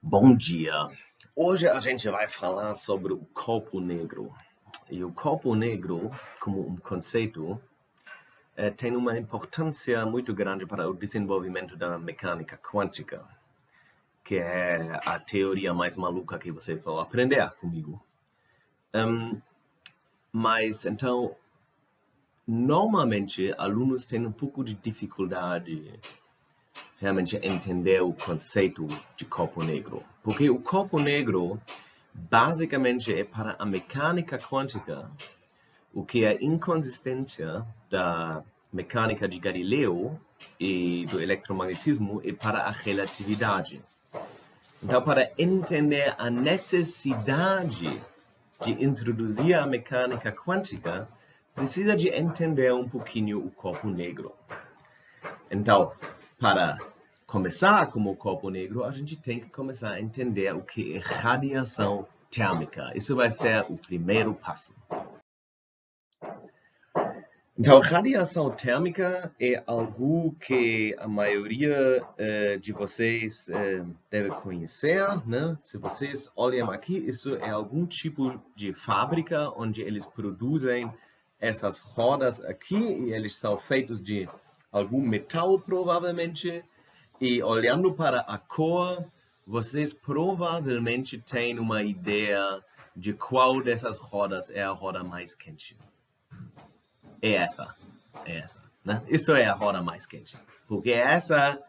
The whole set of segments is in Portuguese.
Bom dia! Hoje a gente vai falar sobre o corpo negro. E o corpo negro, como um conceito, tem uma importância muito grande para o desenvolvimento da mecânica quântica, que é a teoria mais maluca que você vai aprender comigo. Mas, então, normalmente, alunos têm um pouco de dificuldade realmente entender o conceito de corpo negro. Porque o corpo negro, basicamente, é para a mecânica quântica, o que é inconsistência da mecânica de Galileu e do eletromagnetismo é para a relatividade. Então, para entender a necessidade de introduzir a mecânica quântica, precisa de entender um pouquinho o corpo negro. Então, para começar como o corpo negro, a gente tem que começar a entender o que é radiação térmica. Isso vai ser o primeiro passo. Então, radiação térmica é algo que a maioria de vocês deve conhecer, né? Se vocês olham aqui, isso é algum tipo de fábrica onde eles produzem essas rodas aqui e eles são feitos de algum metal, provavelmente. E olhando para a cor, vocês provavelmente têm uma ideia de qual dessas rodas é a roda mais quente. É essa, né? Isso é a roda mais quente, porque essa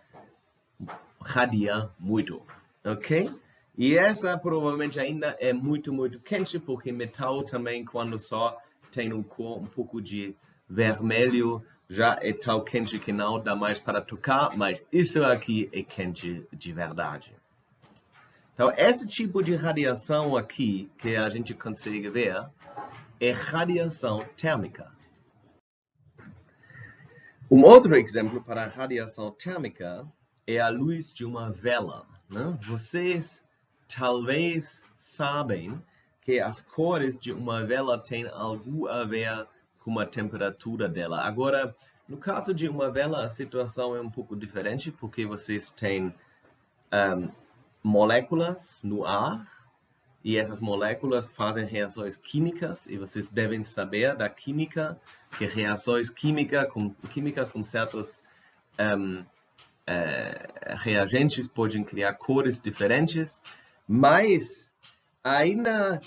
radia muito, ok? E essa provavelmente ainda é muito quente, porque metal também, quando só tem cor um pouco de vermelho, já é tão quente que não dá mais para tocar, mas isso aqui é quente de verdade. Então, esse tipo de radiação aqui, que a gente consegue ver, é radiação térmica. Um outro exemplo para a radiação térmica é a luz de uma vela, né? Vocês talvez sabem que as cores de uma vela têm algo a ver com a temperatura dela. Agora, no caso de uma vela, a situação é um pouco diferente, porque vocês têm moléculas no ar, e essas moléculas fazem reações químicas, e vocês devem saber da química, que reações químicas com certos reagentes podem criar cores diferentes, mas ainda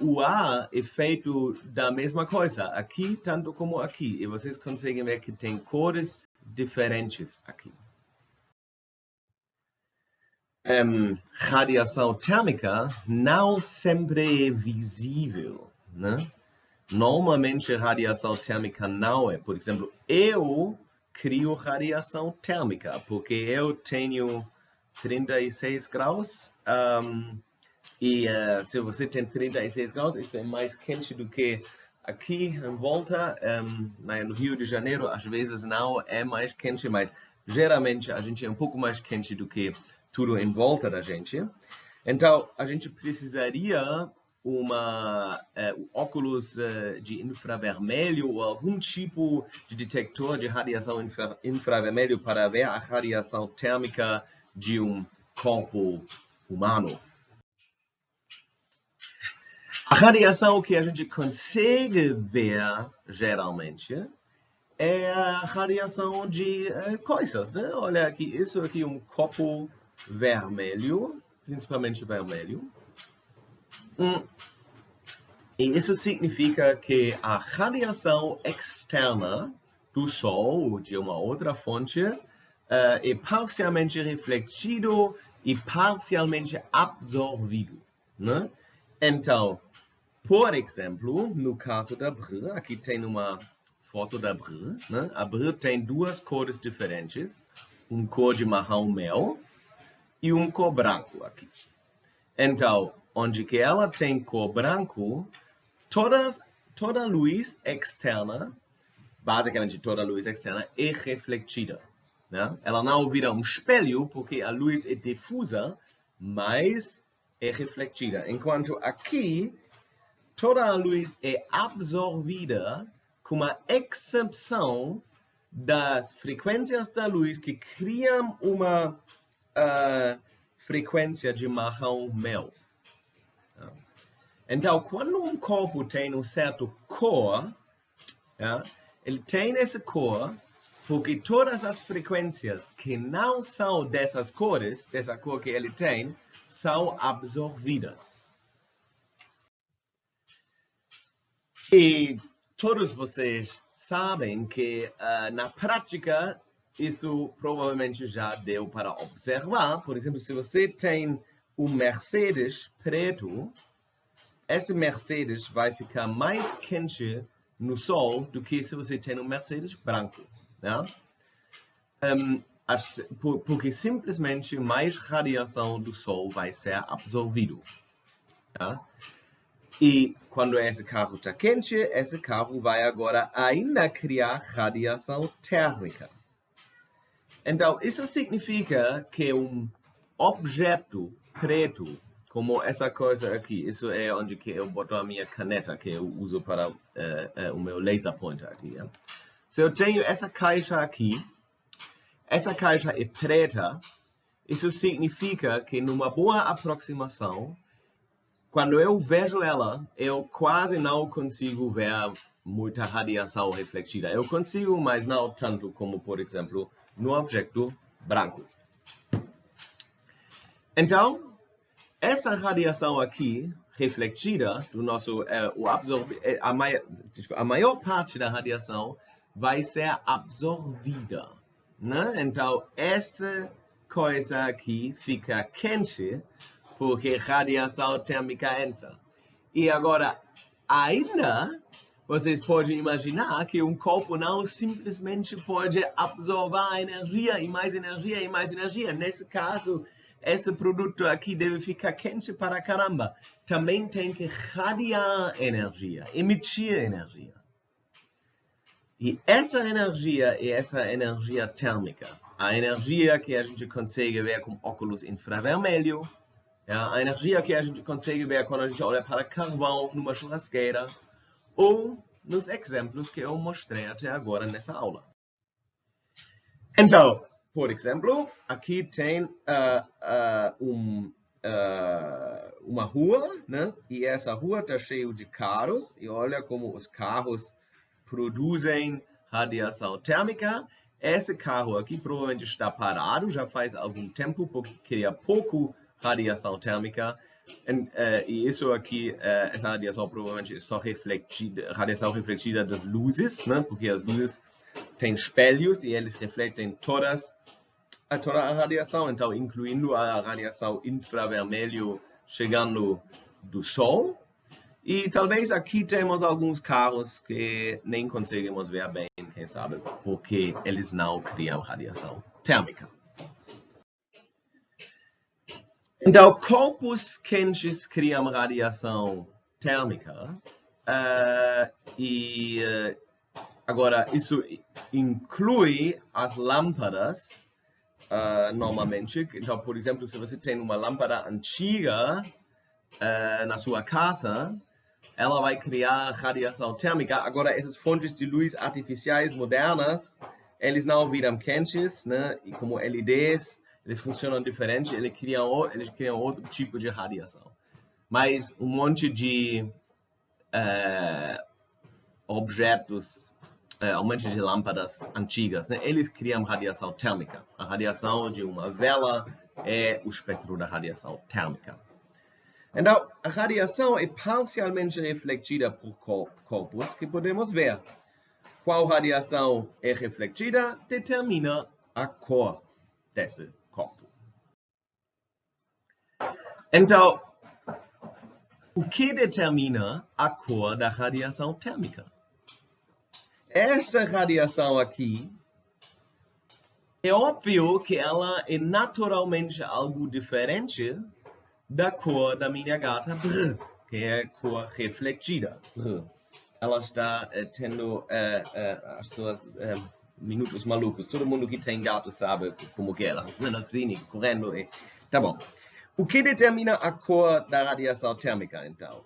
o ar é feito da mesma coisa, aqui tanto como aqui, e vocês conseguem ver que tem cores diferentes aqui. Radiação térmica não sempre é visível, né? Normalmente, radiação térmica não é. Por exemplo, eu crio radiação térmica, porque eu tenho 36 graus, se você tem 36 graus, isso é mais quente do que aqui em volta. No Rio de Janeiro, às vezes não é mais quente, mas geralmente a gente é um pouco mais quente do que tudo em volta da gente. Então, a gente precisaria óculos de infravermelho ou algum tipo de detector de radiação infravermelho para ver a radiação térmica de um corpo humano. A radiação que a gente consegue ver, geralmente, é a radiação de coisas, né? Olha aqui, isso aqui é um copo vermelho, principalmente vermelho. E isso significa que a radiação externa do Sol ou de uma outra fonte é parcialmente refletido e parcialmente absorvido, né? Então, por exemplo, no caso da Brie, aqui tem uma foto da Brie, né? A Brie tem duas cores diferentes, cor de marrom-mel e cor branco aqui. Então, onde que ela tem cor branco, toda luz externa, basicamente toda luz externa, é refletida, né? Ela não vira um espelho, porque a luz é difusa, mas é refletida. Enquanto aqui, toda a luz é absorvida, com a exceção das frequências da luz que criam uma frequência de marrom-mel. Então, quando um corpo tem um certo cor, ele tem essa cor porque todas as frequências que não são dessas cores, dessa cor que ele tem, são absorvidas. E todos vocês sabem que, na prática, isso provavelmente já deu para observar. Por exemplo, se você tem um Mercedes preto, esse Mercedes vai ficar mais quente no sol do que se você tem um Mercedes branco. Porque simplesmente mais radiação do sol vai ser absorvido. E quando esse carro está quente, esse carro vai agora ainda criar radiação térmica. Então, isso significa que um objeto preto, como essa coisa aqui, isso é onde que eu boto a minha caneta que eu uso para o meu laser pointer aqui. Se eu tenho essa caixa aqui, essa caixa é preta, isso significa que numa boa aproximação, quando eu vejo ela, eu quase não consigo ver muita radiação refletida. Eu consigo, mas não tanto como, por exemplo, no objeto branco. Então, essa radiação aqui, refletida, do nosso, a maior parte da radiação vai ser absorvida. Né? Então, essa coisa aqui fica quente porque radiação térmica entra. E agora, ainda, vocês podem imaginar que um corpo não simplesmente pode absorver energia e mais energia e mais energia. Nesse caso, esse produto aqui deve ficar quente para caramba. Também tem que radiar energia, emitir energia. E essa energia é essa energia térmica. A energia que a gente consegue ver com óculos infravermelho, a energia que a gente consegue ver quando a gente olha para carvão numa churrasqueira, ou nos exemplos que eu mostrei até agora nessa aula. Então, por exemplo, aqui tem uma rua, né? E essa rua está cheia de carros, e olha como os carros produzem radiação térmica. Esse carro aqui provavelmente está parado já faz algum tempo, porque cria pouco radiação térmica, e isso aqui, essa radiação provavelmente é só radiação refletida das luzes, né? Porque as luzes têm espelhos e eles refletem toda a radiação, então incluindo a radiação infravermelho chegando do sol. E talvez aqui temos alguns carros que nem conseguimos ver bem, quem sabe, porque eles não criam radiação térmica. Então, corpos quentes criam radiação térmica. Agora, isso inclui as lâmpadas, normalmente. Então, por exemplo, se você tem uma lâmpada antiga na sua casa, ela vai criar radiação térmica. Agora, essas fontes de luz artificiais modernas, eles não viram quentes, né? E como LEDs, eles funcionam diferente, eles criam outro tipo de radiação. Mas um monte de objetos, um monte de lâmpadas antigas, né? Eles criam radiação térmica. A radiação de uma vela é o espectro da radiação térmica. Então, a radiação é parcialmente refletida por corpos que podemos ver. Qual radiação é refletida determina a cor desse corpo. Então, o que determina a cor da radiação térmica? Esta radiação aqui, é óbvio que ela é naturalmente algo diferente da cor da minha gata Brr, que é a cor refletida. Brr. Ela está tendo as suas minutos malucos. Todo mundo que tem gato sabe como que ela anda assim, correndo. Tá bom. O que determina a cor da radiação térmica, então?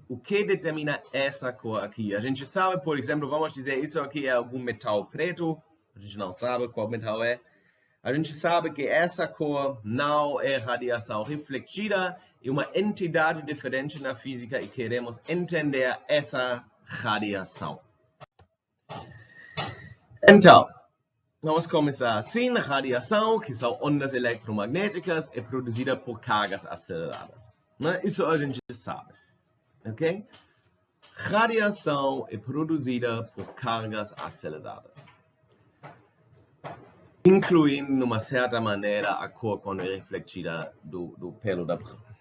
O que determina essa cor aqui? A gente sabe, por exemplo, vamos dizer, isso aqui é algum metal preto. A gente não sabe qual metal é. A gente sabe que essa cor não é radiação refletida, é uma entidade diferente na física e queremos entender essa radiação. Então, vamos começar assim. Radiação, que são ondas eletromagnéticas, é produzida por cargas aceleradas. Né? Isso a gente sabe. Ok? Radiação é produzida por cargas aceleradas, incluindo, de uma certa maneira, a cor quando é refletida do pelo da branca.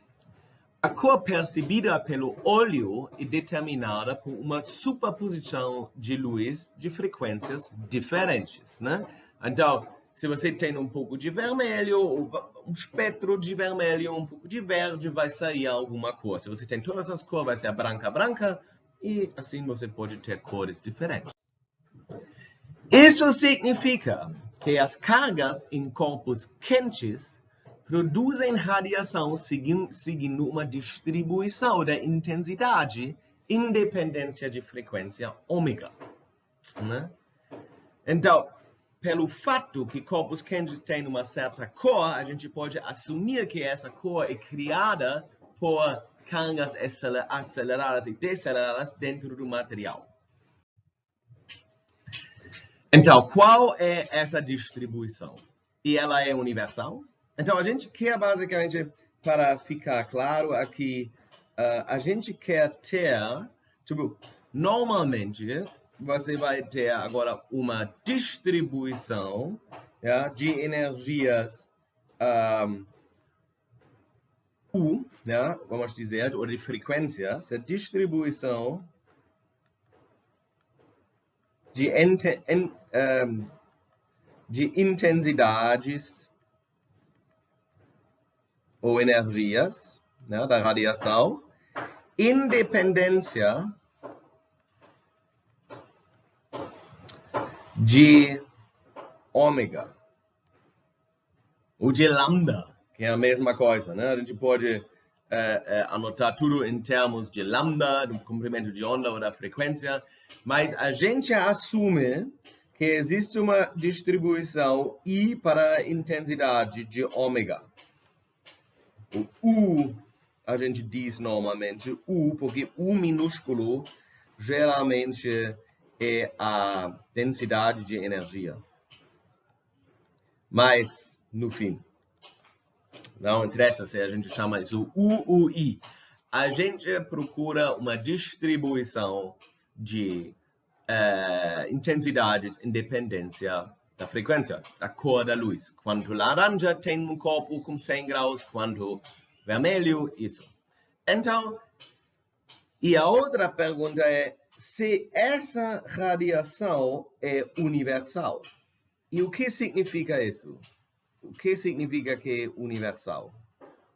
A cor percebida pelo olho é determinada por uma superposição de luz de frequências diferentes, né? Então, se você tem um pouco de vermelho, um espectro de vermelho, um pouco de verde, vai sair alguma cor. Se você tem todas as cores, vai ser branca, branca, e assim você pode ter cores diferentes. Isso significa que as cargas em corpos quentes produzem radiação seguindo uma distribuição da intensidade independência de frequência ômega. Né? Então, pelo fato que corpos quentes têm uma certa cor, a gente pode assumir que essa cor é criada por cargas aceleradas e deceleradas dentro do material. Então, qual é essa distribuição? E ela é universal? Então, a gente quer basicamente, para ficar claro aqui, a gente quer ter, tipo, normalmente, você vai ter agora uma distribuição de energias U, vamos dizer, ou de frequências, a distribuição de intensidades ou energias da radiação, independência de ômega ou de lambda, que é a mesma coisa, né? A gente pode anotar tudo em termos de lambda, do comprimento de onda ou da frequência, mas a gente assume que existe uma distribuição I para a intensidade de ômega. O U, a gente diz normalmente U, porque U minúsculo geralmente é a densidade de energia. Mas, no fim, não interessa se a gente chama isso U ou I. A gente procura uma distribuição de intensidades em dependência da frequência, da cor da luz. Quanto laranja tem um corpo com 100 graus, quanto vermelho, isso. Então, e a outra pergunta é se essa radiação é universal. E o que significa isso? O que significa que é universal?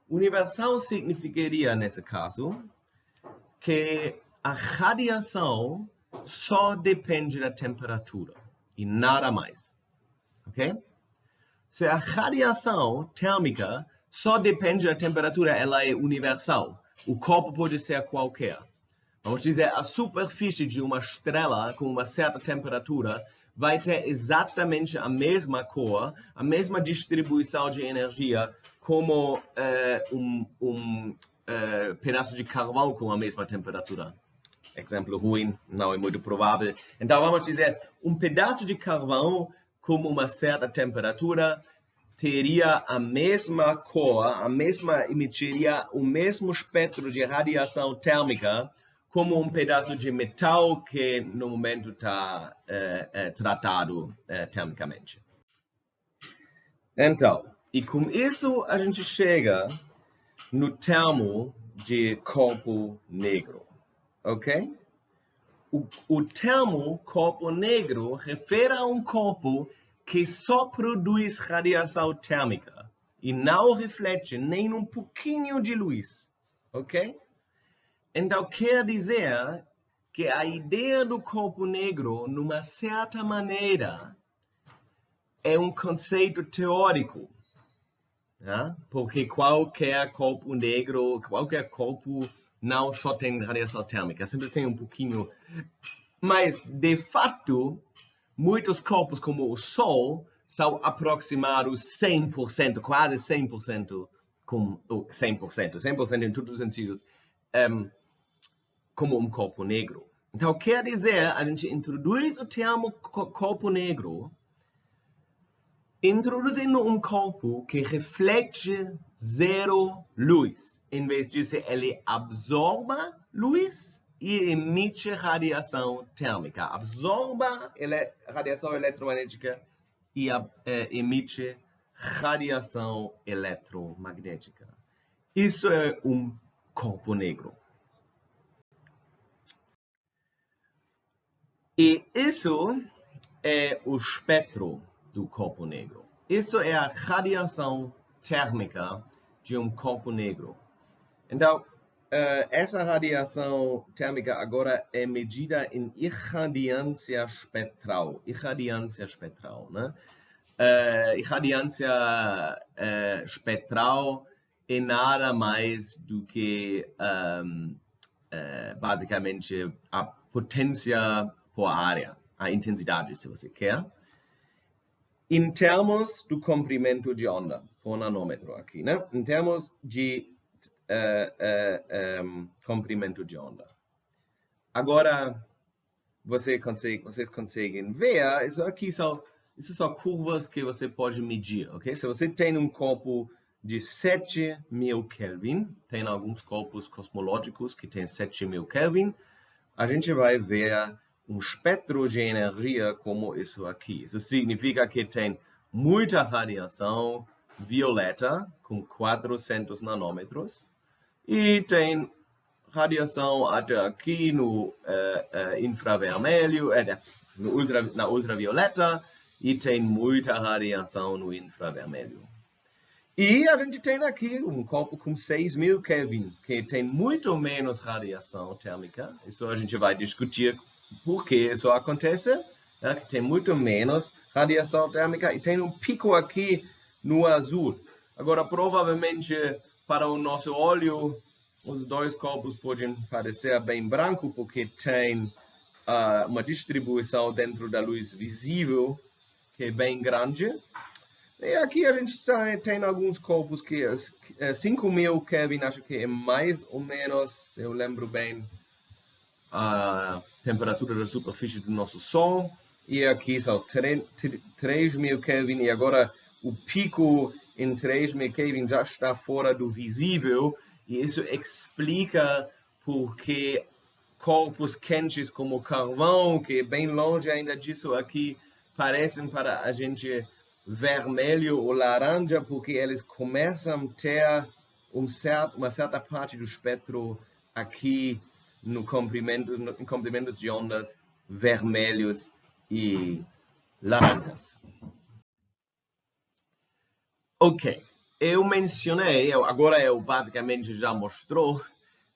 Universal significaria, nesse caso, que a radiação só depende da temperatura e nada mais. Ok? Se a radiação térmica só depende da temperatura, ela é universal. O corpo pode ser qualquer. Vamos dizer, a superfície de uma estrela com uma certa temperatura vai ter exatamente a mesma cor, a mesma distribuição de energia como pedaço de carvão com a mesma temperatura. Exemplo ruim, não é muito provável. Então, vamos dizer, um pedaço de carvão com uma certa temperatura teria a mesma cor, emitiria o mesmo espectro de radiação térmica como um pedaço de metal que no momento está tratado termicamente. Então, e com isso a gente chega no termo de corpo negro, ok? O termo corpo negro refere a um corpo que só produz radiação térmica e não reflete nem um pouquinho de luz, ok? Então, quer dizer que a ideia do corpo negro, numa certa maneira, é um conceito teórico. Né? Porque qualquer corpo negro, qualquer corpo não só tem radiação térmica, sempre tem um pouquinho. Mas, de fato, muitos corpos, como o Sol, são aproximados 100%, quase 100%, com 100% em todos os sentidos, como um corpo negro. Então, quer dizer, a gente introduz o termo corpo negro, introduzindo um corpo que reflete zero luz. Em vez disso, ele absorba luz e emite radiação térmica. Absorba radiação eletromagnética e emite radiação eletromagnética. Isso é um corpo negro. E isso é o espectro do corpo negro. Isso é a radiação térmica de um corpo negro. Então, essa radiação térmica agora é medida em irradiância espectral. Irradiância espectral, né? Irradiância espectral é nada mais do que, basicamente, a potência por área, a intensidade, se você quer, em termos do comprimento de onda, por nanômetro aqui, né? Em termos de comprimento de onda. Agora, vocês conseguem ver, isso aqui são curvas que você pode medir, ok? Se você tem um corpo de 7.000 Kelvin, tem alguns corpos cosmológicos que têm 7.000 Kelvin, a gente vai ver um espectro de energia como isso aqui. Isso significa que tem muita radiação violeta, com 400 nanômetros, e tem radiação até aqui no infravermelho, na ultravioleta, e tem muita radiação no infravermelho. E a gente tem aqui um corpo com 6.000 Kelvin, que tem muito menos radiação térmica. Isso a gente vai discutir por que isso acontece, né? Que tem muito menos radiação térmica e tem um pico aqui no azul. Agora, provavelmente, para o nosso olho, os dois corpos podem parecer bem branco, porque tem uma distribuição dentro da luz visível, que é bem grande. E aqui a gente tem alguns corpos que 5.000 Kelvin, acho que é mais ou menos, eu lembro bem, a temperatura da superfície do nosso Sol. E aqui são 3.000 Kelvin, e agora o pico em 3.000 Kelvin já está fora do visível, e isso explica por que corpos quentes como carvão, que é bem longe ainda disso aqui, parecem para a gente vermelho ou laranja, porque eles começam a ter uma certa parte do espectro aqui no comprimentos de ondas vermelhos e laranjas. Ok, eu mencionei, agora eu basicamente já mostrou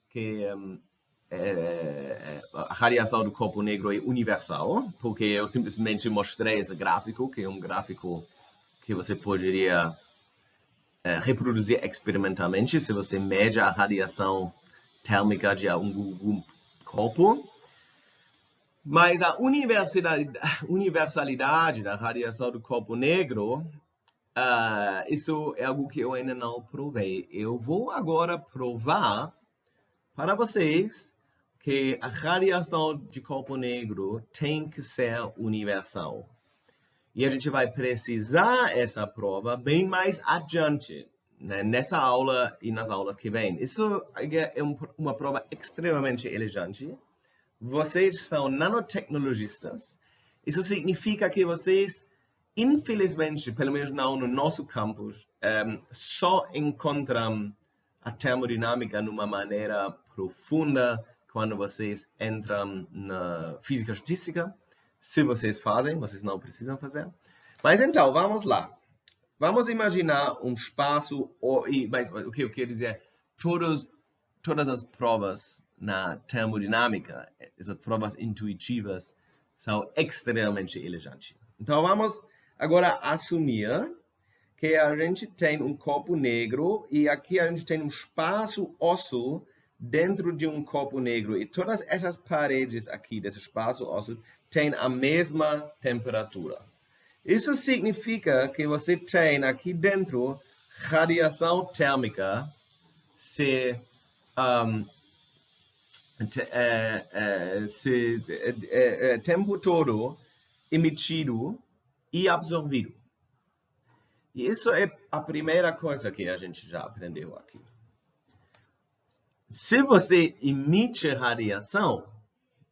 que a radiação do corpo negro é universal, porque eu simplesmente mostrei esse gráfico, que é um gráfico que você poderia reproduzir experimentalmente se você mede a radiação térmica de um corpo. Mas a universalidade da radiação do corpo negro, isso é algo que eu ainda não provei. Eu vou agora provar para vocês que a radiação de corpo negro tem que ser universal. E a gente vai precisar essa prova bem mais adiante, né, nessa aula e nas aulas que vêm. Isso é uma prova extremamente elegante. Vocês são nanotecnologistas. Isso significa que vocês, infelizmente, pelo menos não no nosso campus, só encontram a termodinâmica de uma maneira profunda quando vocês entram na física estatística. Se vocês fazem, vocês não precisam fazer. Mas então, vamos lá. Vamos imaginar um espaço, mas o que eu quero dizer, todas as provas na termodinâmica, essas provas intuitivas, são extremamente elegantes. Então, vamos agora assumir que a gente tem um corpo negro e aqui a gente tem um espaço ósseo dentro de um corpo negro. E todas essas paredes aqui desse espaço ósseo têm a mesma temperatura. Isso significa que você tem aqui dentro radiação térmica tempo todo emitido e absorvido. E isso é a primeira coisa que a gente já aprendeu aqui. Se você emite radiação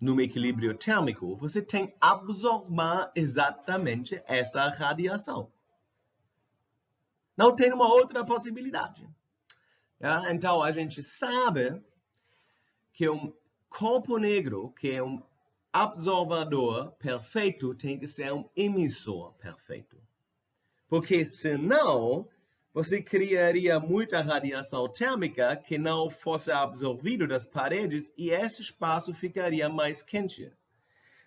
no equilíbrio térmico, você tem que absorver exatamente essa radiação. Não tem uma outra possibilidade. Então, a gente sabe que um corpo negro, que é um absorvedor perfeito, tem que ser um emissor perfeito. Porque senão, você criaria muita radiação térmica que não fosse absorvido das paredes e esse espaço ficaria mais quente.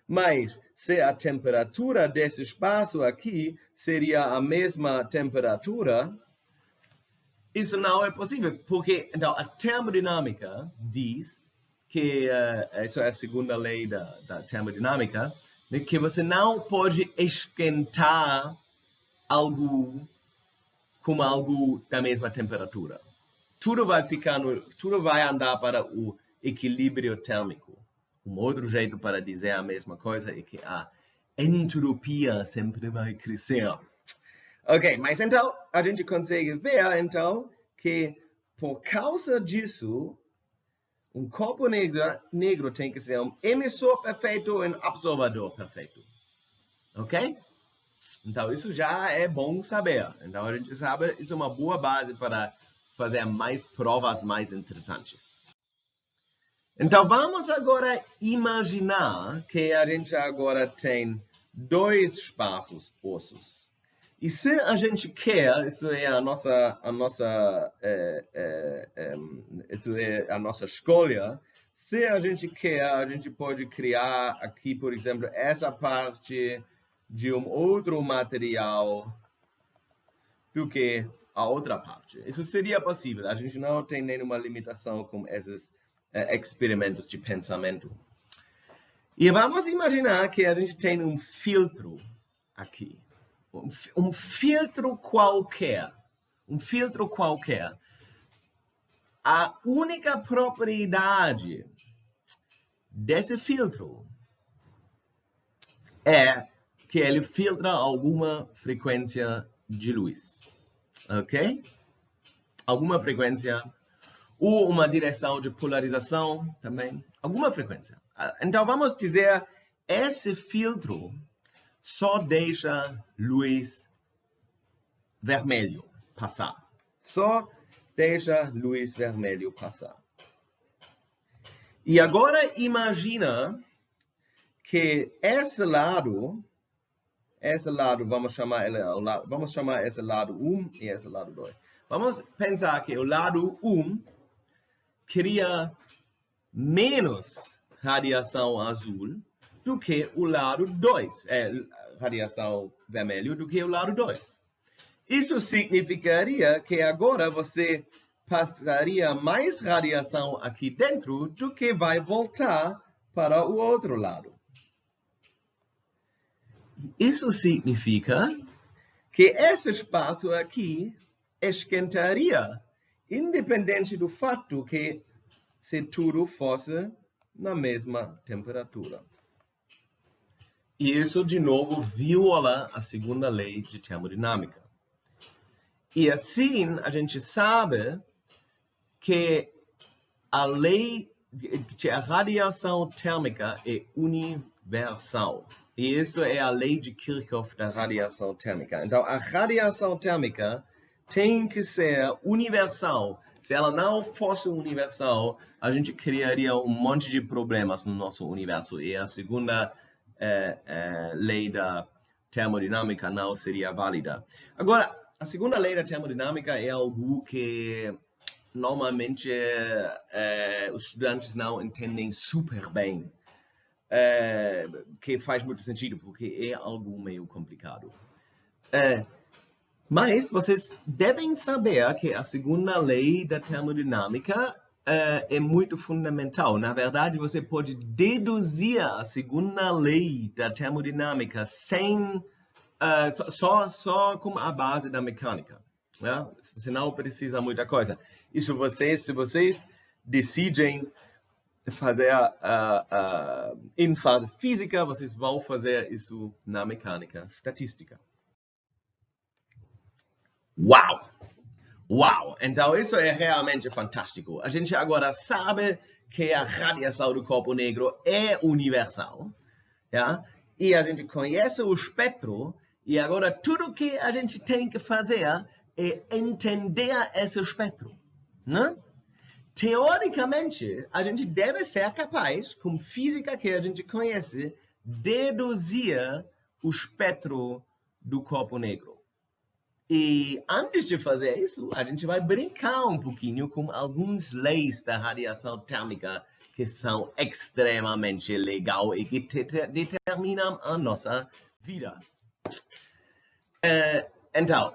Mas se a temperatura desse espaço aqui seria a mesma temperatura, isso não é possível, porque então, a termodinâmica diz que, isso é a segunda lei da termodinâmica, né, que você não pode esquentar algo com algo da mesma temperatura. Tudo vai andar para o equilíbrio térmico. Um outro jeito para dizer a mesma coisa é que a entropia sempre vai crescer. Ok, mas então a gente consegue ver então que por causa disso um corpo negro tem que ser um emissor perfeito e um absorvedor perfeito. Ok? Então, isso já é bom saber. Então, a gente sabe, isso é uma boa base para fazer mais provas mais interessantes. Então, vamos agora imaginar que a gente agora tem dois espaços ossos. E se a gente quer, isso é a nossa escolha, se a gente quer, a gente pode criar aqui, por exemplo, essa parte de um outro material do que a outra parte. Isso seria possível. A gente não tem nenhuma limitação com esses experimentos de pensamento. E vamos imaginar que a gente tem um filtro aqui. Um filtro qualquer. Um filtro qualquer. A única propriedade desse filtro é que ele filtra alguma frequência de luz. Ok? Alguma frequência. Ou uma direção de polarização também. Alguma frequência. Então, vamos dizer, esse filtro só deixa luz vermelho passar. Só deixa luz vermelho passar. E agora imagina que esse lado, vamos chamar esse lado 1 e esse lado 2. Vamos pensar que o lado 1 cria menos radiação azul do que o lado 2, radiação vermelho do que o lado 2. Isso significaria que agora você passaria mais radiação aqui dentro do que vai voltar para o outro lado. Isso significa que esse espaço aqui esquentaria, independente do fato que se tudo fosse na mesma temperatura. E isso, de novo, viola a segunda lei de termodinâmica. E assim, a gente sabe que a lei de a radiação térmica é universal. E isso é a lei de Kirchhoff da radiação térmica. Então, a radiação térmica tem que ser universal. Se ela não fosse universal, a gente criaria um monte de problemas no nosso universo. E a segunda lei da termodinâmica não seria válida. Agora, a segunda lei da termodinâmica é algo que normalmente os estudantes não entendem super bem. Que faz muito sentido, porque é algo meio complicado. Mas vocês devem saber que a segunda lei da termodinâmica é muito fundamental. Na verdade, você pode deduzir a segunda lei da termodinâmica sem só com a base da mecânica. Né? Você não precisa muita coisa. Isso se vocês decidem fazer em fase física, vocês vão fazer isso na mecânica estatística. Uau! Uau! Então isso é realmente fantástico. A gente agora sabe que a radiação do corpo negro é universal. Ja? E a gente conhece o espectro. E agora tudo que a gente tem que fazer é entender esse espectro. Né? Teoricamente, a gente deve ser capaz, com física que a gente conhece, deduzir o espectro do corpo negro. E antes de fazer isso, a gente vai brincar um pouquinho com algumas leis da radiação térmica que são extremamente legais e que determinam a nossa vida. Então,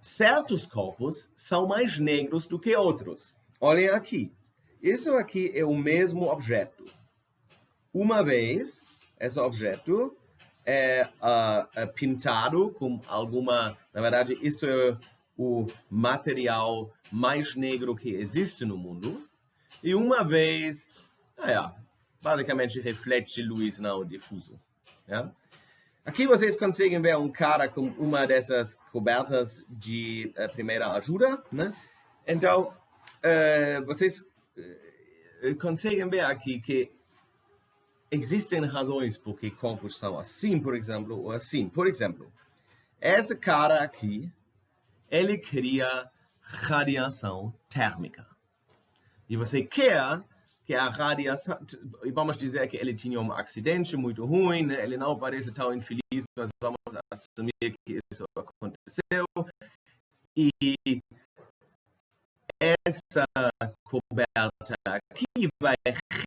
certos corpos são mais negros do que outros. Olhem aqui. Isso aqui é o mesmo objeto. Uma vez, esse objeto é pintado com alguma... Na verdade, isso é o material mais negro que existe no mundo. E uma vez, basicamente reflete luz não difuso. Yeah? Aqui vocês conseguem ver um cara com uma dessas cobertas de primeira ajuda. Né? Então, vocês conseguem ver aqui que existem razões por que corpos são assim, por exemplo, ou assim. Por exemplo, esse cara aqui, ele cria radiação térmica. E você quer que a radiação... Vamos dizer que ele tinha um acidente muito ruim, né? Ele não parece tão infeliz, mas vamos assumir que isso aconteceu. E essa coberta aqui vai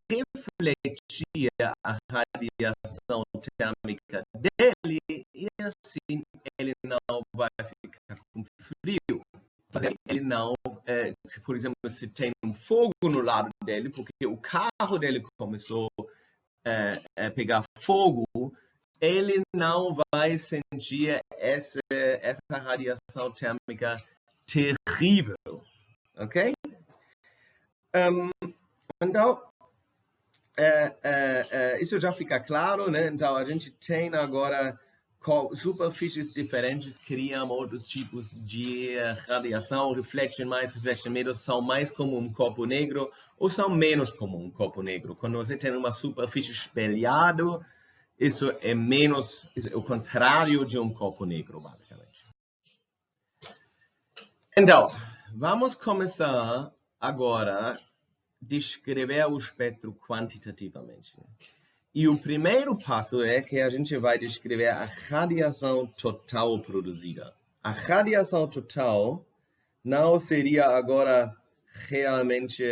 refletir a radiação térmica dele e assim ele não vai ficar com frio. Ele não, por exemplo, se tem um fogo no lado dele, porque o carro dele começou a pegar fogo, ele não vai sentir essa radiação térmica terrível. Ok? Então, isso já fica claro, né? Então, a gente tem agora superfícies diferentes, criam outros tipos de radiação, refletem mais, refletem menos, são mais como um corpo negro ou são menos como um corpo negro. Quando você tem uma superfície espelhada, isso é menos, isso é o contrário de um corpo negro, basicamente. Então, vamos começar agora a descrever o espectro quantitativamente. E o primeiro passo é que a gente vai descrever a radiação total produzida. A radiação total não seria agora realmente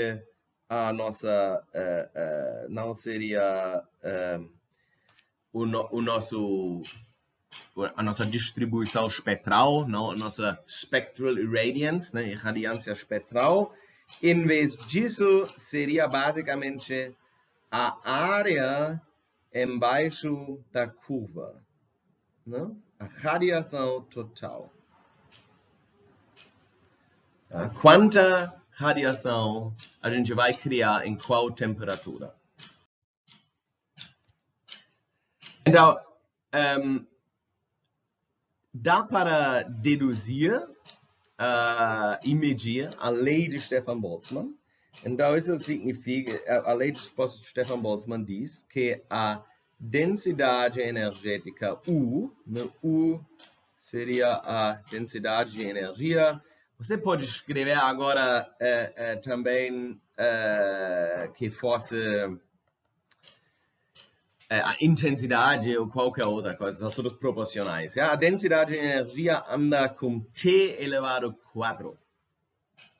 a nossa, não seria a nossa distribuição espectral, não a nossa spectral irradiance, né, irradiância espectral. Em vez disso, seria basicamente a área embaixo da curva, né? A radiação total. Quanta radiação a gente vai criar em qual temperatura? Então, dá para deduzir e medir a lei de Stefan Boltzmann. Então, isso significa, a lei de Stefan Boltzmann diz que a densidade energética U, né, U seria a densidade de energia. Você pode escrever agora também que fosse a intensidade ou qualquer outra coisa, são todos proporcionais. A densidade de energia anda com T elevado 4.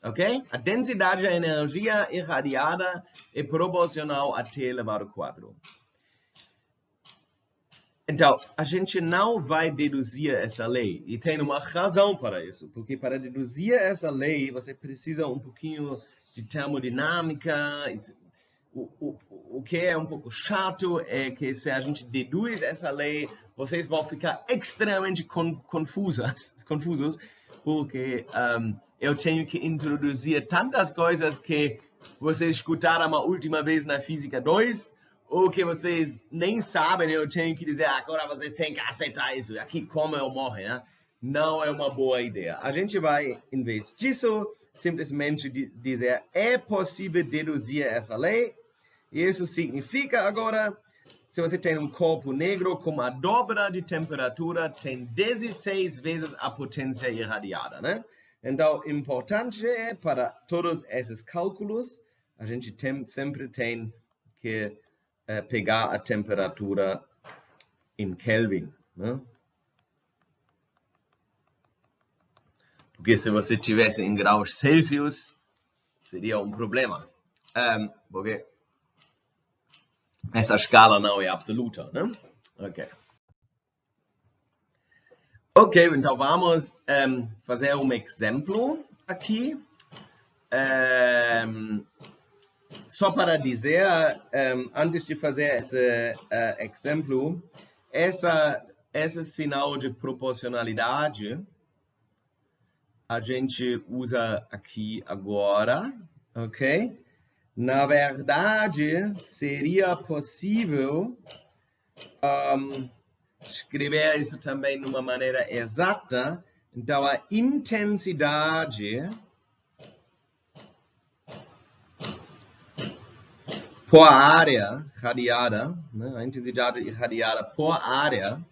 Ok? A densidade de energia irradiada é proporcional a T elevado 4. Então, a gente não vai deduzir essa lei. E tem uma razão para isso. Porque para deduzir essa lei, você precisa um pouquinho de termodinâmica. O que é um pouco chato é que se a gente deduz essa lei, vocês vão ficar extremamente confusos, porque eu tenho que introduzir tantas coisas que vocês escutaram a última vez na Física 2, ou que vocês nem sabem, eu tenho que dizer, agora vocês têm que aceitar isso, aqui como eu morro, né? Não é uma boa ideia. A gente vai, em vez disso, simplesmente dizer, é possível deduzir essa lei. E isso significa, agora, se você tem um corpo negro com a dobra de temperatura, tem 16 vezes a potência irradiada, né? Então, importante é, para todos esses cálculos, a gente sempre tem que pegar a temperatura em Kelvin, né? Porque se você tivesse em graus Celsius, seria um problema. Porque essa escala não é absoluta, né? Ok, então vamos fazer um exemplo aqui. Só para dizer, antes de fazer esse exemplo, esse sinal de proporcionalidade a gente usa aqui agora, ok? Na verdade, seria possível escrever isso também de uma maneira exata. Então, a intensidade por área radiada, né? A intensidade irradiada por área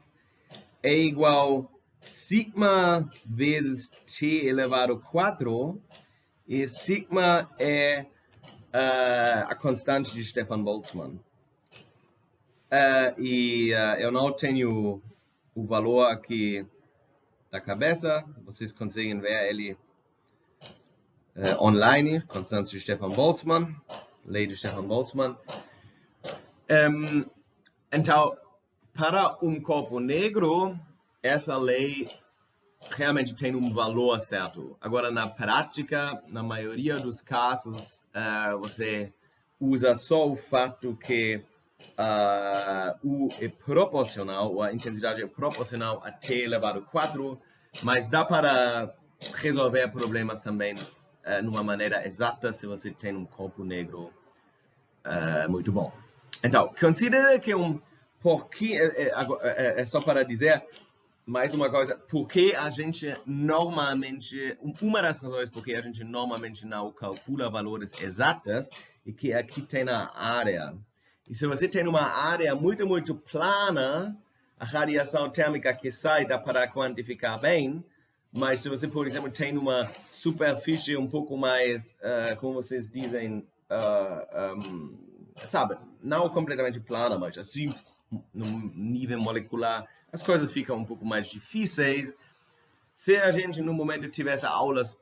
é igual a sigma vezes T elevado a 4, e sigma é a constante de Stefan Boltzmann. Eu não tenho o valor aqui da cabeça, vocês conseguem ver ele online, constante de Stefan Boltzmann, lei de Stefan Boltzmann. Então, para um corpo negro, essa lei realmente tem um valor certo. Agora, na prática, na maioria dos casos, você usa só o fato que U é proporcional, ou a intensidade é proporcional a T elevado a 4, mas dá para resolver problemas também de uma maneira exata se você tem um corpo negro muito bom. Então, considere que um pouquinho, é só para dizer mais uma coisa, porque a gente normalmente, uma das razões porque a gente normalmente não calcula valores exatos é que aqui tem a área. E se você tem uma área muito, muito plana, a radiação térmica que sai dá para quantificar bem, mas se você, por exemplo, tem uma superfície um pouco mais, como vocês dizem, sabe, não completamente plana, mas assim, no nível molecular, as coisas ficam um pouco mais difíceis. Se a gente, no momento, tivesse aulas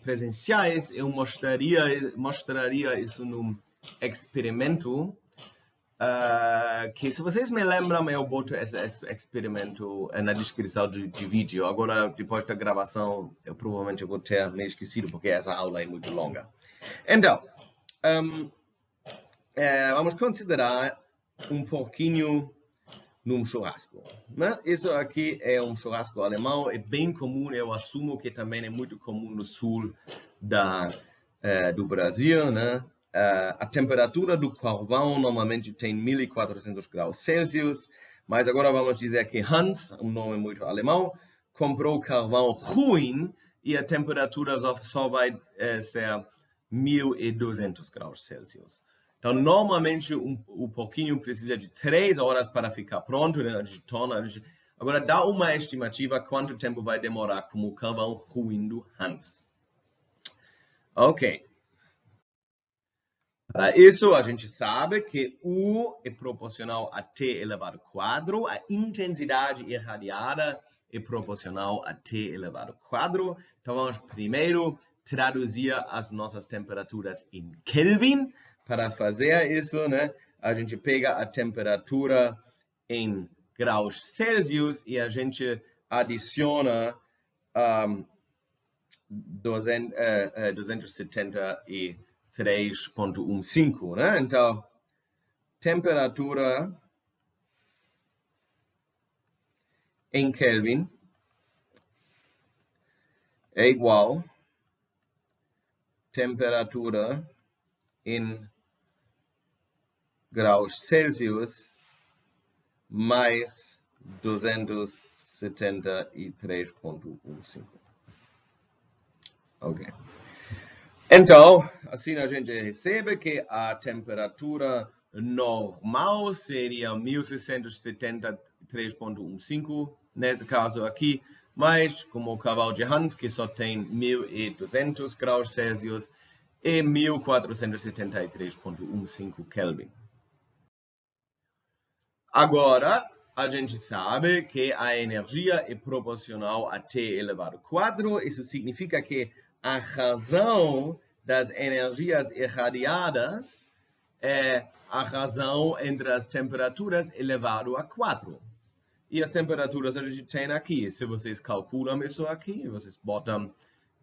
presenciais, eu mostraria isso num experimento, que se vocês me lembram, eu boto esse experimento na descrição de vídeo. Agora, depois da gravação, eu provavelmente vou ter me esquecido, porque essa aula é muito longa. Então, vamos considerar um pouquinho num churrasco, né? Isso aqui é um churrasco alemão, é bem comum, eu assumo que também é muito comum no sul do Brasil, né? A temperatura do carvão normalmente tem 1400 graus Celsius, mas agora vamos dizer que Hans, um nome muito alemão, comprou carvão ruim e a temperatura só vai ser 1200 graus Celsius. Então, normalmente, o pouquinho precisa de 3 horas para ficar pronto, né? Agora, dá uma estimativa quanto tempo vai demorar como o carvão ruim do Hans. Ok. Para isso, a gente sabe que U é proporcional a T elevado a 4, a intensidade irradiada é proporcional a T elevado a 4. Então, vamos primeiro traduzir as nossas temperaturas em Kelvin. Para fazer isso, né, a gente pega a temperatura em graus Celsius e a gente adiciona 273,15, né? Então, temperatura em Kelvin é igual temperatura em graus Celsius mais 273,15. Ok. Então, assim a gente recebe que a temperatura normal seria 1673,15, nesse caso aqui, mas como o cavalo de Hans, que só tem 1200 graus Celsius, e 1473,15 Kelvin. Agora, a gente sabe que a energia é proporcional a T elevado ao quadrado. Isso significa que a razão das energias irradiadas é a razão entre as temperaturas elevado a 4. E as temperaturas a gente tem aqui. Se vocês calculam isso aqui, vocês botam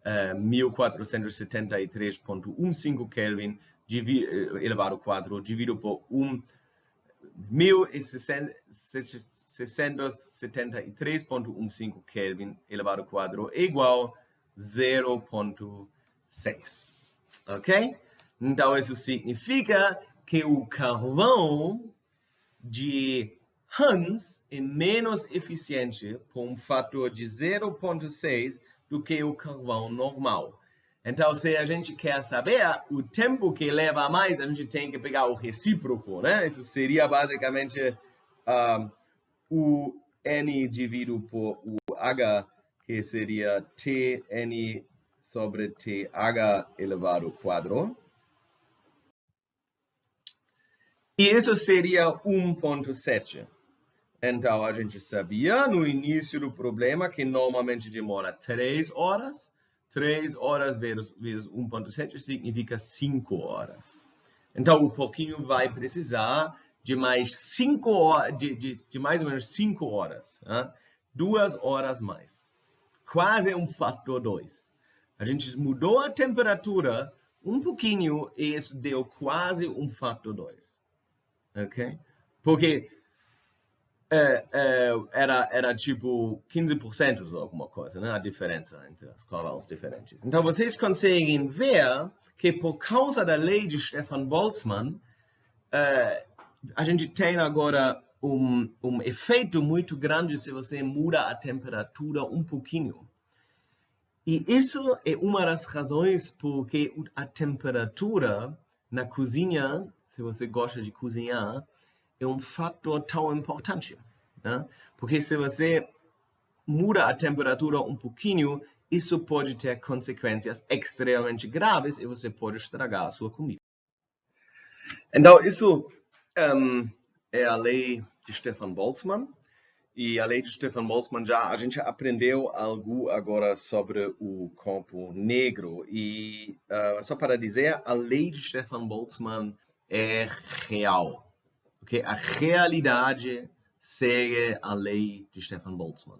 1473,15 Kelvin elevado ao quadrado dividido por 1673,15 Kelvin elevado ao quadrado é igual a 0,6. Ok? Então, isso significa que o carvão de Hans é menos eficiente por um fator de 0,6 do que o carvão normal. Então, se a gente quer saber o tempo que leva mais, a gente tem que pegar o recíproco, né? Isso seria basicamente o N dividido por o H, que seria Tn sobre Th elevado ao quadrado. E isso seria 1,7. Então, a gente sabia no início do problema que normalmente demora 3 horas. 3 horas vezes 1,7 significa 5 horas. Então, o pouquinho vai precisar de mais 5 horas, de mais ou menos 5 horas. 2 horas mais. Quase um fator 2. A gente mudou a temperatura um pouquinho e isso deu quase um fator 2. Ok? Porque era tipo 15% ou alguma coisa, né? A diferença entre as cavalos diferentes. Então, vocês conseguem ver que por causa da lei de Stefan Boltzmann, a gente tem agora um efeito muito grande se você muda a temperatura um pouquinho. E isso é uma das razões porque a temperatura na cozinha, se você gosta de cozinhar, é um fator tão importante. Né? Porque se você muda a temperatura um pouquinho, isso pode ter consequências extremamente graves e você pode estragar a sua comida. Então, isso é a lei de Stefan Boltzmann. E a lei de Stefan Boltzmann, a gente aprendeu algo agora sobre o corpo negro. E só para dizer, a lei de Stefan Boltzmann é real. Okay? A realidade segue a lei de Stefan Boltzmann.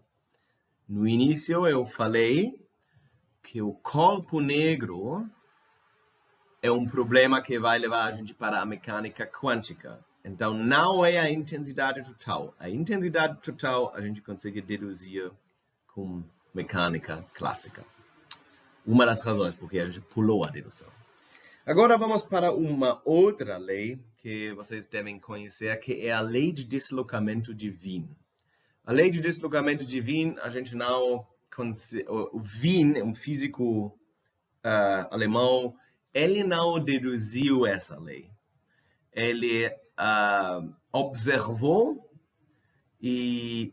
No início eu falei que o corpo negro é um problema que vai levar a gente para a mecânica quântica. Então, não é a intensidade total. A intensidade total a gente consegue deduzir com mecânica clássica. Uma das razões porque a gente pulou a dedução. Agora vamos para uma outra lei que vocês devem conhecer, que é a lei de deslocamento de Wien. A lei de deslocamento de Wien, a gente não... O Wien é um físico alemão, ele não deduziu essa lei. Ele observou e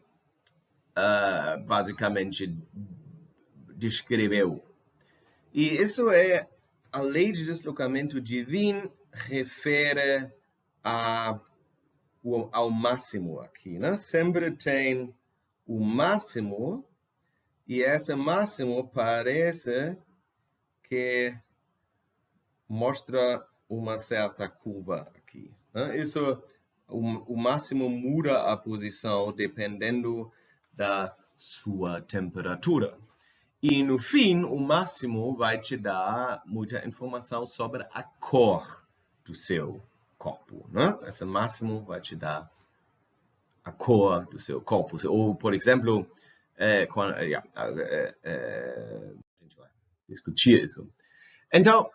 basicamente descreveu. E isso é a lei de deslocamento de Wien refere ao máximo aqui, né? Sempre tem o máximo e esse máximo parece que mostra uma certa curva aqui. Né? Isso, o máximo muda a posição dependendo da sua temperatura. E no fim, o máximo vai te dar muita informação sobre a cor do seu corpo. Né? Esse máximo vai te dar a cor do seu corpo. Ou, por exemplo, quando, a gente vai discutir isso. Então,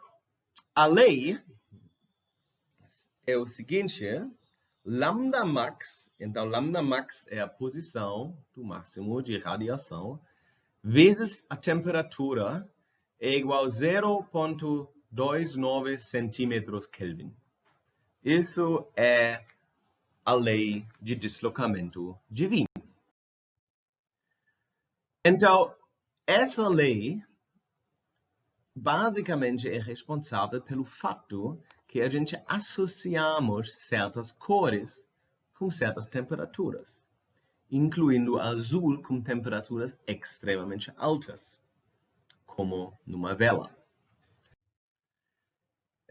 a lei é o seguinte, lambda max, então lambda max é a posição do máximo de radiação, vezes a temperatura é igual a 0,29 centímetros Kelvin. Isso é a lei de deslocamento divino. Então, essa lei basicamente é responsável pelo fato que a gente associamos certas cores com certas temperaturas, incluindo azul com temperaturas extremamente altas, como numa vela.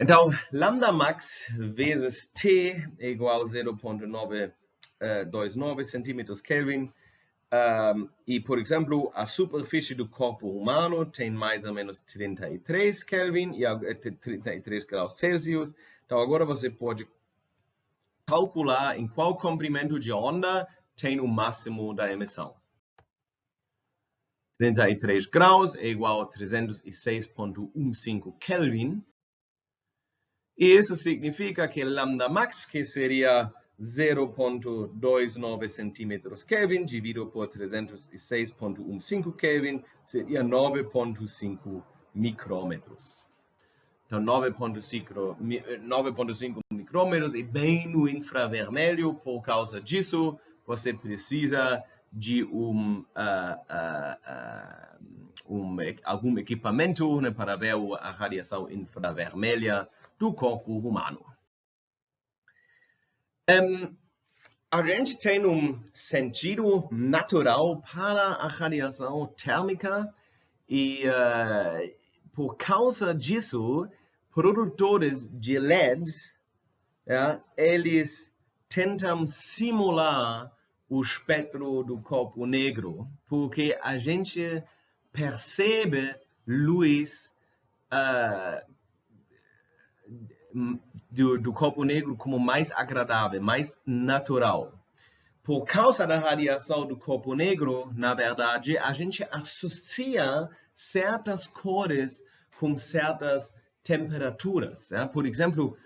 Então, lambda max vezes T é igual a 0,929 centímetros Kelvin. E, por exemplo, a superfície do corpo humano tem mais ou menos 33 Kelvin e 33 graus Celsius. Então, agora você pode calcular em qual comprimento de onda tem o máximo da emissão. 33 graus é igual a 306,15 Kelvin. E isso significa que lambda max, que seria 0,29 centímetros Kelvin, dividido por 306,15 Kelvin, seria 9,5 micrômetros. Então, 9,5 micrômetros é bem no infravermelho. Por causa disso, você precisa de algum equipamento, né, para ver a radiação infravermelha do corpo humano. A gente tem sentido natural para a radiação térmica e, por causa disso, produtores de LEDs, eles tentam simular o espectro do corpo negro, porque a gente percebe luz do corpo negro como mais agradável, mais natural. Por causa da radiação do corpo negro, na verdade, a gente associa certas cores com certas temperaturas. Por exemplo,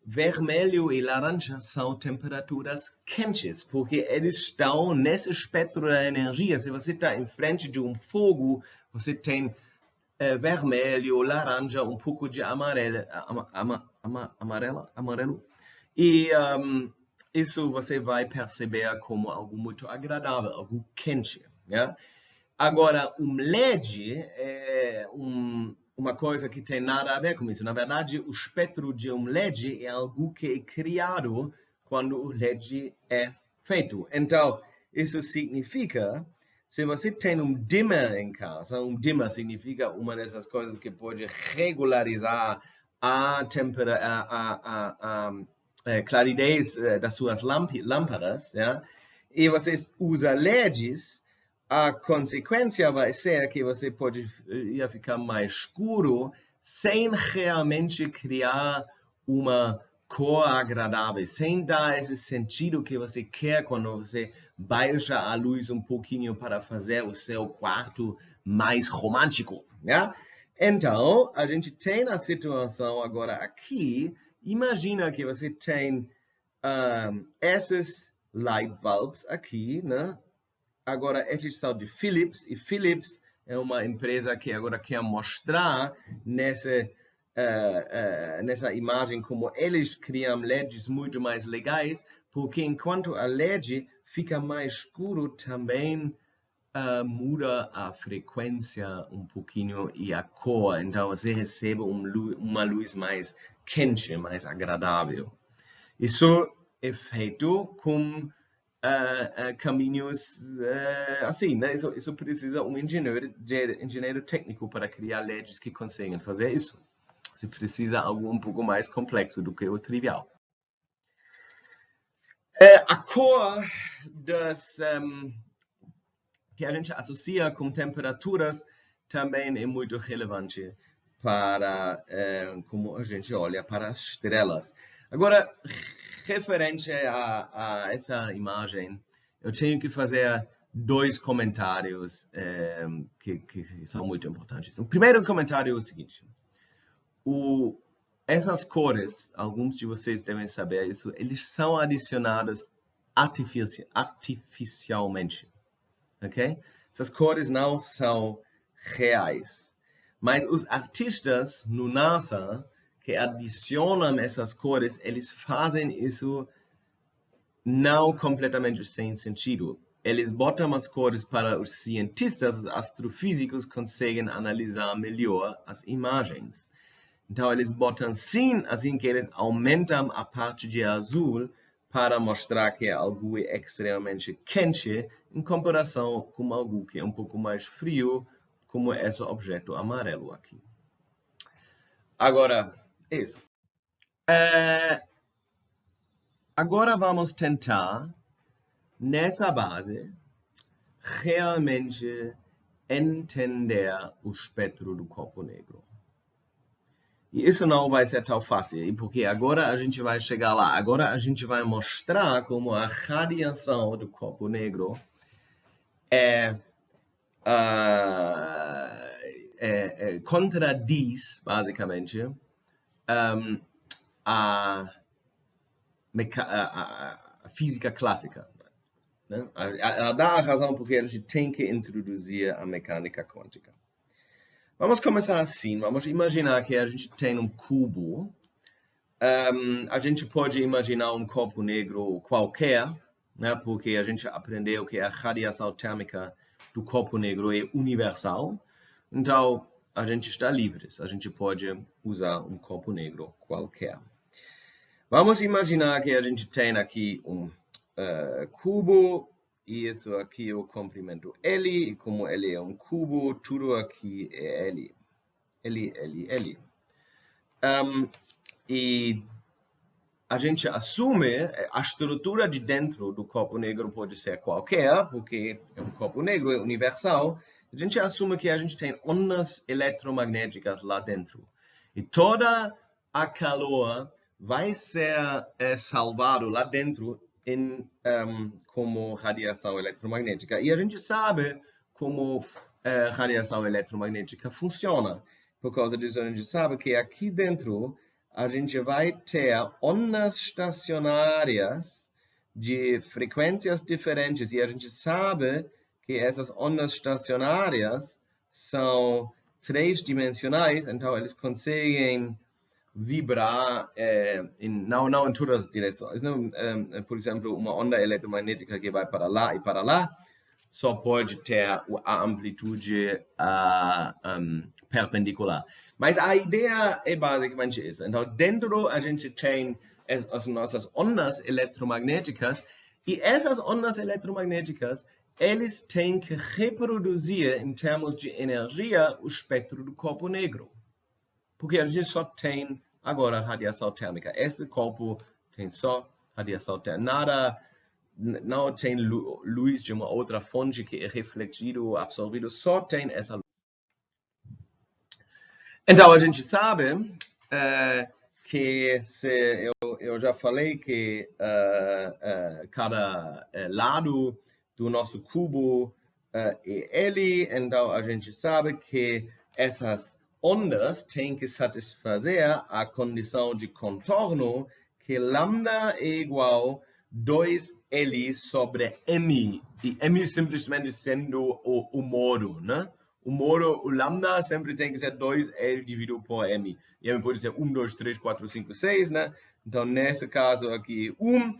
vermelho e laranja são temperaturas quentes, porque eles estão nesse espectro da energia. Se você está em frente de fogo, você tem vermelho, laranja, pouco de amarelo. E isso você vai perceber como algo muito agradável, algo quente. Agora, LED é uma coisa que tem nada a ver com isso. Na verdade, o espectro de LED é algo que é criado quando o LED é feito. Então, isso significa, se você tem dimmer em casa, dimmer significa uma dessas coisas que pode regularizar a claridade das suas lâmpadas, e você usa LEDs, a consequência vai ser que você pode ficar mais escuro sem realmente criar uma cor agradável, sem dar esse sentido que você quer quando você baixa a luz pouquinho para fazer o seu quarto mais romântico. Então, a gente tem a situação agora aqui. Imagina que você tem esses light bulbs aqui, né? Agora, esses são de Philips, e Philips é uma empresa que agora quer mostrar nessa imagem como eles criam LEDs muito mais legais, porque enquanto a LED fica mais escuro, também muda a frequência pouquinho e a cor. Então, você recebe uma luz mais quente, mais agradável. Isso é feito com caminhos assim, né? Isso precisa engenheiro técnico para criar LEDs que conseguem fazer isso. Você precisa de algo pouco mais complexo do que o trivial. A cor que a gente associa com temperaturas também é muito relevante para como a gente olha para as estrelas. Agora, referente a essa imagem, eu tenho que fazer 2 comentários que são muito importantes. O primeiro comentário é o seguinte. Essas cores, alguns de vocês devem saber isso, eles são adicionadas artificialmente. Ok? Essas cores não são reais. Mas os artistas no NASA que adicionam essas cores, eles fazem isso não completamente sem sentido. Eles botam as cores para os cientistas, os astrofísicos conseguem analisar melhor as imagens. Então, eles botam sim, assim que eles aumentam a parte de azul para mostrar que algo é extremamente quente em comparação com algo que é um pouco mais frio, como esse objeto amarelo aqui. Agora, isso. Agora vamos tentar, nessa base, realmente entender o espectro do corpo negro. E isso não vai ser tão fácil, porque agora a gente vai chegar lá. Agora a gente vai mostrar como a radiação do corpo negro contradiz, basicamente, a física clássica. Né? Ela dá a razão porque a gente tem que introduzir a mecânica quântica. Vamos começar assim. Vamos imaginar que a gente tem um cubo. A gente pode imaginar um corpo negro qualquer, né? Porque a gente aprendeu que a radiação térmica do corpo negro é universal. Então, a gente está livre. A gente pode usar um corpo negro qualquer. Vamos imaginar que a gente tem aqui um cubo, e isso aqui é o comprimento L, e como ele é um cubo, tudo aqui é L. L. E a gente assume a estrutura de dentro do corpo negro pode ser qualquer, porque é um corpo negro, é universal. A gente assume que a gente tem ondas eletromagnéticas lá dentro. E toda a calor vai ser salvado lá dentro como radiação eletromagnética. E a gente sabe como radiação eletromagnética funciona. Por causa disso, a gente sabe que aqui dentro a gente vai ter ondas estacionárias de frequências diferentes. E a gente sabe que essas ondas estacionárias são 3-dimensionais, então eles conseguem vibrar não em todas as direções. Por exemplo, uma onda eletromagnética que vai para lá e para lá só pode ter a amplitude perpendicular. Mas a ideia é basicamente isso. Então, dentro a gente tem as nossas ondas eletromagnéticas e essas ondas eletromagnéticas eles têm que reproduzir em termos de energia o espectro do corpo negro. Porque a gente só tem agora radiação térmica. Esse corpo tem só radiação térmica. Não tem luz de uma outra fonte que é refletido ou absorvido, só tem essa luz. Então, a gente sabe que eu já falei que cada lado do nosso cubo é L, então a gente sabe que essas ondas têm que satisfazer a condição de contorno que lambda é igual 2L sobre M. E M simplesmente sendo o modo, né? O lambda sempre tem que ser 2L dividido por M. E M pode ser 1, 2, 3, 4, 5, 6, né? Então, nesse caso aqui, 1.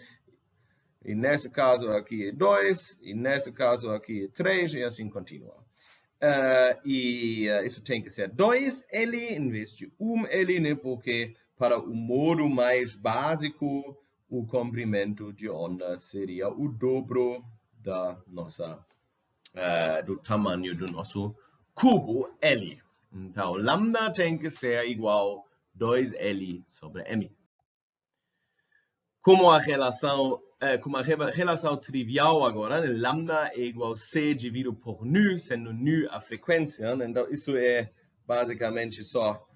E nesse caso aqui é 2. E nesse caso aqui é 3. E assim continua. Isso tem que ser 2L em vez de 1L, né? Porque para o modo mais básico, o comprimento de onda seria o dobro do tamanho do nosso cubo L. Então, lambda tem que ser igual a 2L sobre M. Como a relação trivial agora, né? Lambda é igual a C dividido por nu, sendo nu a frequência. Né? Então, isso é basicamente só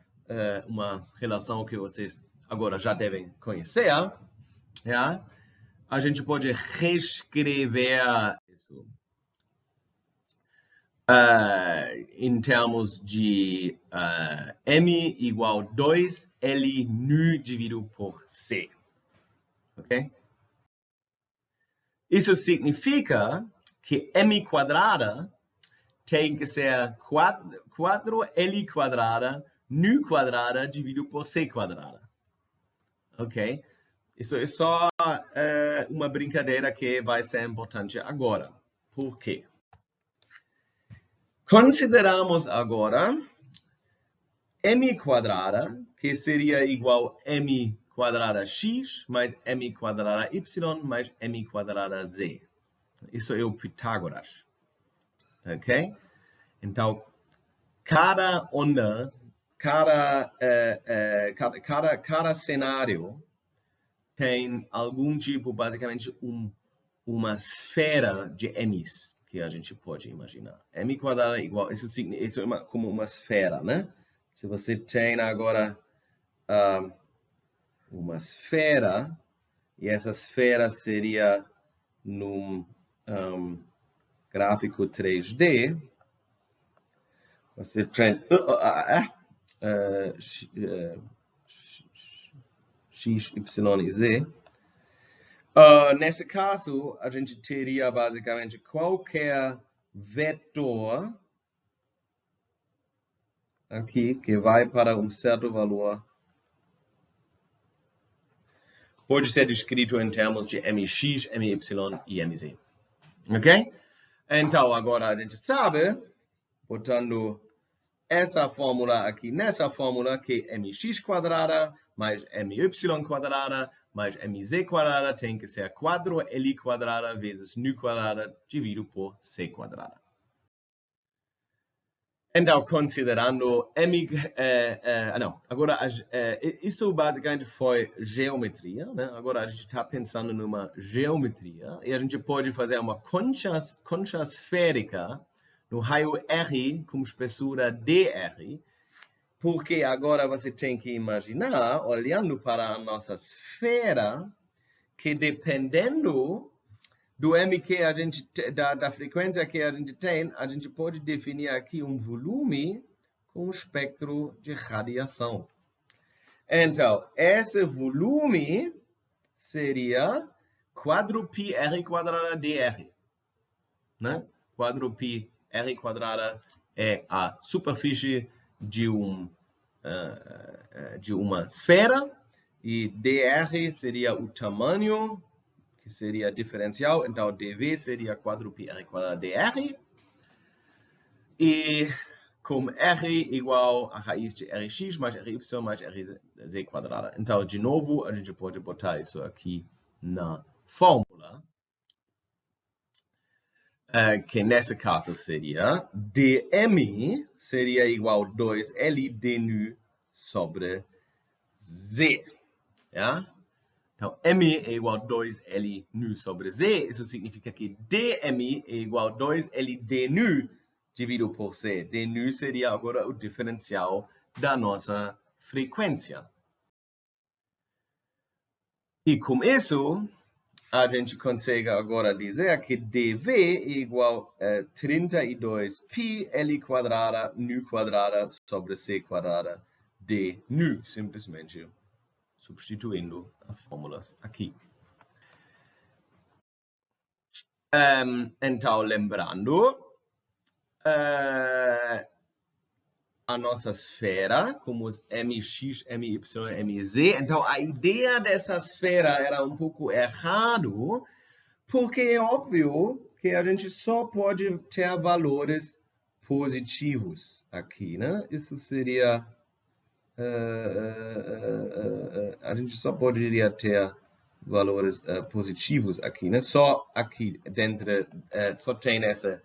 uma relação que vocês agora já devem conhecer. ja? A gente pode reescrever isso em termos de M igual 2L nu dividido por C. Ok? Isso significa que M quadrada tem que ser 4L quadrada nu quadrada dividido por C quadrada. Ok? Isso é só uma brincadeira que vai ser importante agora. Por quê? Consideramos agora M quadrada, que seria igual a M quadrada x mais M quadrada y mais M quadrada z. Isso é o Pitágoras. Ok? Então, cada onda, cada cenário tem algum tipo, basicamente, uma esfera de M's que a gente pode imaginar. M quadrado é igual, isso é como uma esfera, né? Se você tem agora uma esfera, e essa esfera seria num gráfico 3D, você tem x, y e z. Nesse caso, a gente teria basicamente qualquer vetor aqui que vai para um certo valor. Pode ser descrito em termos de mx, my e mz. Ok? Então, agora a gente sabe, botando essa fórmula aqui nessa fórmula, que mx quadrada mais my quadrada mais mz quadrada tem que ser 4L quadrada vezes nu quadrada dividido por C quadrada. Então, considerando agora isso basicamente foi geometria, né? Agora a gente está pensando numa geometria e a gente pode fazer uma concha esférica no raio R com espessura dr, porque agora você tem que imaginar, olhando para a nossa esfera, que dependendo do M que a gente, da frequência que a gente tem, a gente pode definir aqui um volume com um espectro de radiação. Então, esse volume seria 4π r quadrada dr. Né? 4π r quadrada é a superfície de uma esfera e dr seria o tamanho, que seria diferencial, então dv seria 4π r quadrada dr, e com r igual a raiz de rx mais ry mais rz quadrada. Então, de novo, a gente pode botar isso aqui na fórmula, que nesse caso seria dm seria igual a 2L d nu sobre z. Ja? Então, m é igual a 2L nu sobre z. Isso significa que dm é igual a 2L d nu dividido por c. D nu seria agora o diferencial da nossa frequência. E com isso, a gente consegue agora dizer que dv é igual a 32π L quadrada nu quadrada sobre c quadrada d nu, simplesmente substituindo as fórmulas aqui. Então, lembrando, a nossa esfera, como os mx, my, mz. Então, a ideia dessa esfera era um pouco errado, porque é óbvio que a gente só pode ter valores positivos aqui, né? Isso seria... a gente só poderia ter valores positivos aqui, né? Só aqui dentro, só tem essa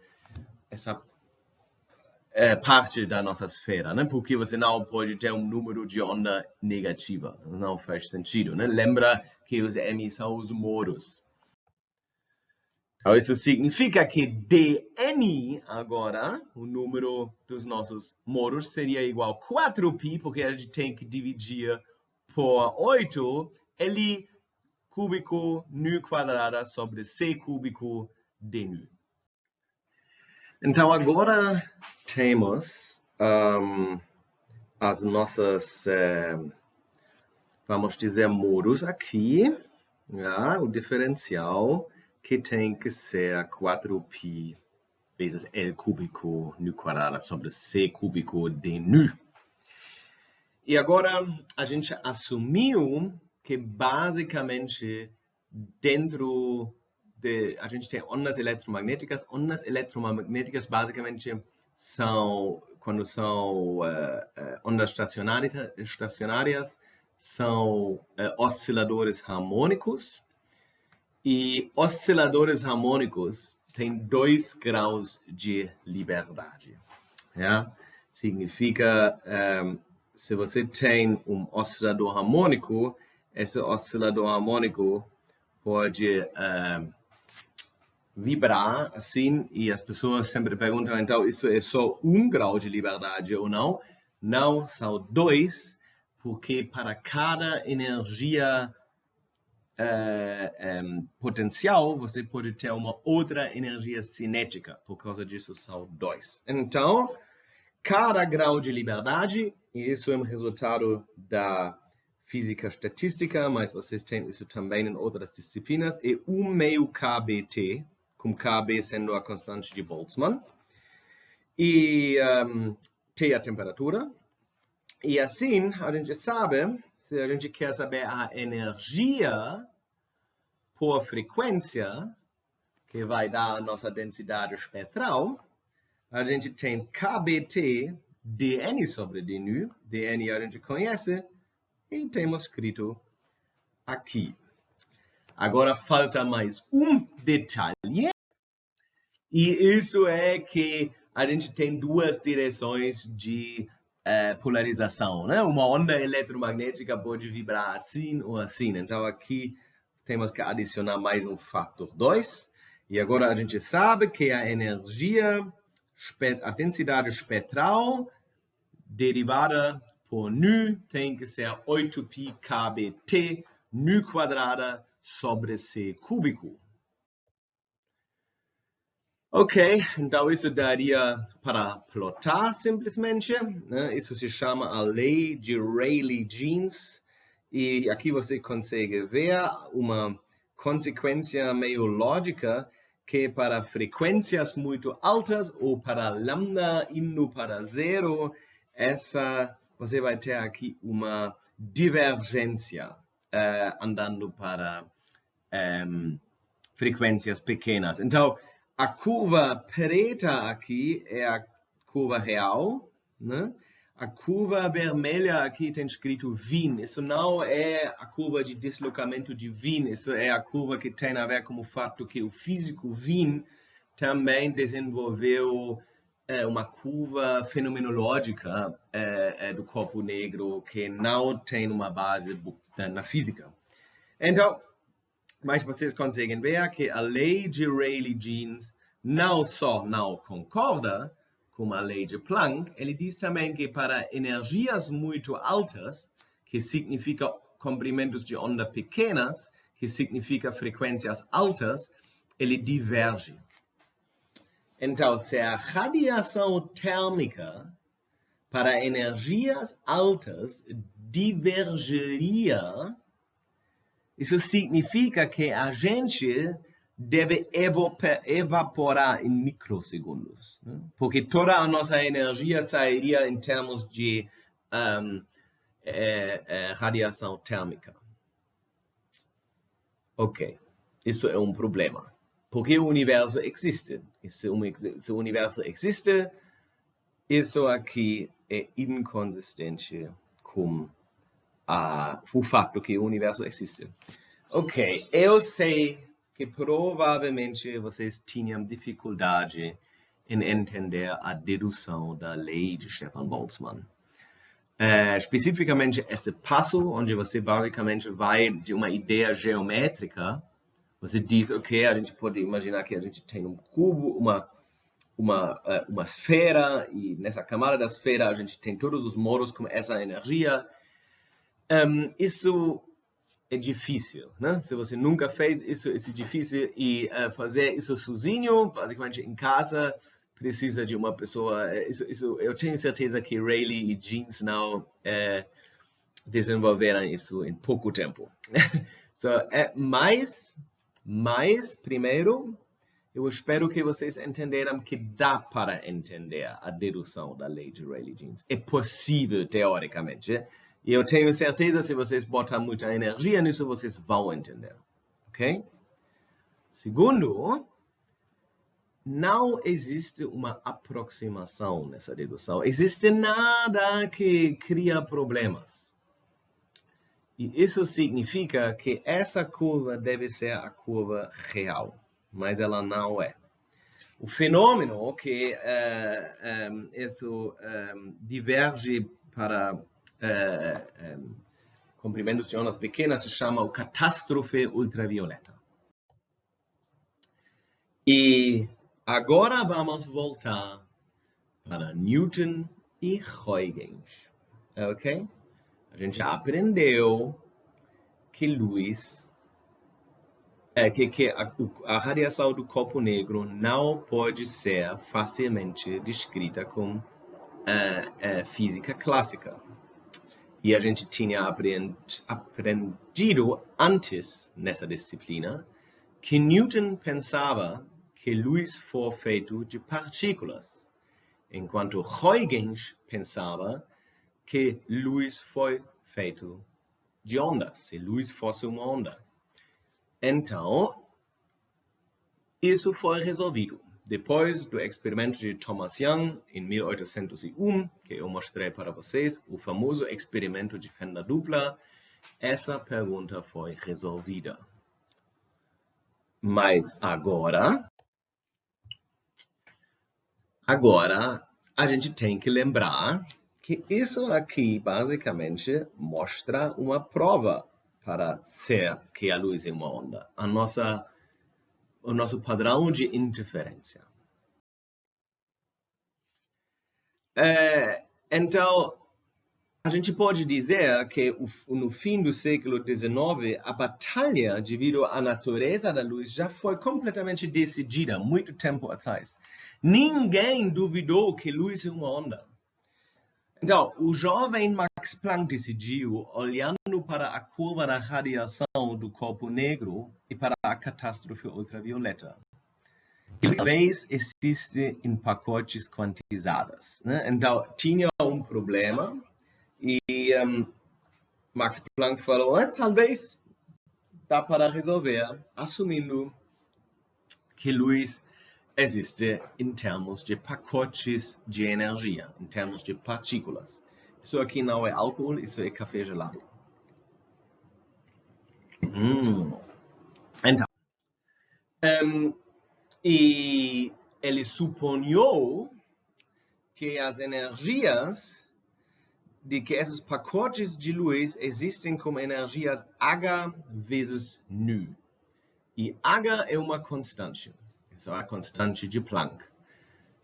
parte da nossa esfera, né? Porque você não pode ter um número de onda negativa, não faz sentido, né? Lembra que os m são os modos. Então, isso significa que dn agora, o número dos nossos modos, seria igual a 4π, porque a gente tem que dividir por 8, L cúbico nu quadrada sobre C cúbico dnu. Então, agora temos as nossas, vamos dizer, modos aqui. O diferencial que tem que ser 4π vezes L cúbico nu quadrada sobre C cúbico dnu. E agora a gente assumiu que basicamente dentro a gente tem ondas eletromagnéticas. Ondas eletromagnéticas basicamente são, quando são ondas estacionárias, são osciladores harmônicos. E osciladores harmônicos têm 2 graus de liberdade. Significa, se você tem um oscilador harmônico, esse oscilador harmônico pode vibrar assim, e as pessoas sempre perguntam, então, isso é só 1 grau de liberdade ou não? Não, são 2, porque para cada energia potencial, você pode ter uma outra energia cinética, por causa disso são 2. Então, cada grau de liberdade, e isso é um resultado da física estatística, mas vocês têm isso também em outras disciplinas, é 1/2 kBt, com Kb sendo a constante de Boltzmann, e T a temperatura. E assim, a gente sabe, se a gente quer saber a energia por frequência, que vai dar a nossa densidade espectral, a gente tem kBt dn sobre dnu, dn a gente conhece, e temos escrito aqui. Agora falta mais um detalhe, e isso é que a gente tem 2 direções de polarização, né? Uma onda eletromagnética pode vibrar assim ou assim. Então aqui temos que adicionar mais um fator 2. E agora a gente sabe que a energia, a densidade espectral derivada por nu tem que ser 8π kBt nu quadrada sobre C cúbico. Ok, então isso daria para plotar simplesmente, né? Isso se chama a lei de Rayleigh-Jeans. E aqui você consegue ver uma consequência meio lógica que para frequências muito altas ou para lambda indo para 0, você vai ter aqui uma divergência andando para frequências pequenas. Então, a curva preta aqui é a curva real, né? A curva vermelha aqui tem escrito Wien. Isso não é a curva de deslocamento de Wien. Isso é a curva que tem a ver com o fato que o físico Wien também desenvolveu uma curva fenomenológica do corpo negro que não tem uma base na física. Então, mas vocês conseguem ver que a lei de Rayleigh-Jeans não só não concorda com a lei de Planck, ele diz também que para energias muito altas, que significa comprimentos de onda pequenas, que significa frequências altas, ele diverge. Então, se a radiação térmica para energias altas divergiria, isso significa que a gente deve evaporar em microsegundos, né? Porque toda a nossa energia sairia em termos de radiação térmica. Ok, isso é um problema. Porque o universo existe. Se o universo existe, isso aqui é inconsistente com o fato que o universo existe. Ok, eu sei que provavelmente vocês tinham dificuldade em entender a dedução da lei de Stefan Boltzmann. Especificamente esse passo, onde você basicamente vai de uma ideia geométrica, você diz, ok, a gente pode imaginar que a gente tem um cubo, uma esfera, e nessa camada da esfera a gente tem todos os modos como essa energia. Isso é difícil, né? Se você nunca fez isso, é difícil. E fazer isso sozinho, basicamente em casa, precisa de uma pessoa. Eu tenho certeza que Rayleigh e Jeans não desenvolveram isso em pouco tempo. Mas, primeiro, eu espero que vocês entenderam que dá para entender a dedução da lei de Rayleigh-Jeans. É possível, teoricamente. E eu tenho certeza, se vocês botam muita energia nisso, vocês vão entender. Ok? Segundo, não existe uma aproximação nessa dedução. Existe nada que cria problemas. E isso significa que essa curva deve ser a curva real, mas ela não é. O fenômeno que isso diverge para comprimentos de ondas pequenas se chama o catástrofe ultravioleta. E agora vamos voltar para Newton e Huygens, ok? A gente aprendeu que a radiação do corpo negro não pode ser facilmente descrita com física clássica. E a gente tinha aprendido antes nessa disciplina que Newton pensava que luz foi feito de partículas, enquanto Huygens pensava que luz foi feito de ondas, se luz fosse uma onda. Então, isso foi resolvido. Depois do experimento de Thomas Young, em 1801, que eu mostrei para vocês, o famoso experimento de fenda dupla, essa pergunta foi resolvida. Mas agora a gente tem que lembrar que isso aqui basicamente mostra uma prova para ser que a luz é uma onda. O nosso padrão de interferência. Então, a gente pode dizer que no fim do século XIX, a batalha devido à natureza da luz já foi completamente decidida muito tempo atrás. Ninguém duvidou que luz é uma onda. Então, o jovem Max Planck decidiu, olhando para a curva da radiação do corpo negro e para a catástrofe ultravioleta. Que leis existem em pacotes quantizados, né? Então, tinha um problema e Max Planck falou, talvez dá para resolver, assumindo que luz existe em termos de pacotes de energia, em termos de partículas. Isso aqui não é álcool, isso é café gelado. Então, e ele supunhou que as energias de que esses pacotes de luz existem como energias H vezes nu. E H é uma constante. Isso é a constante de Planck.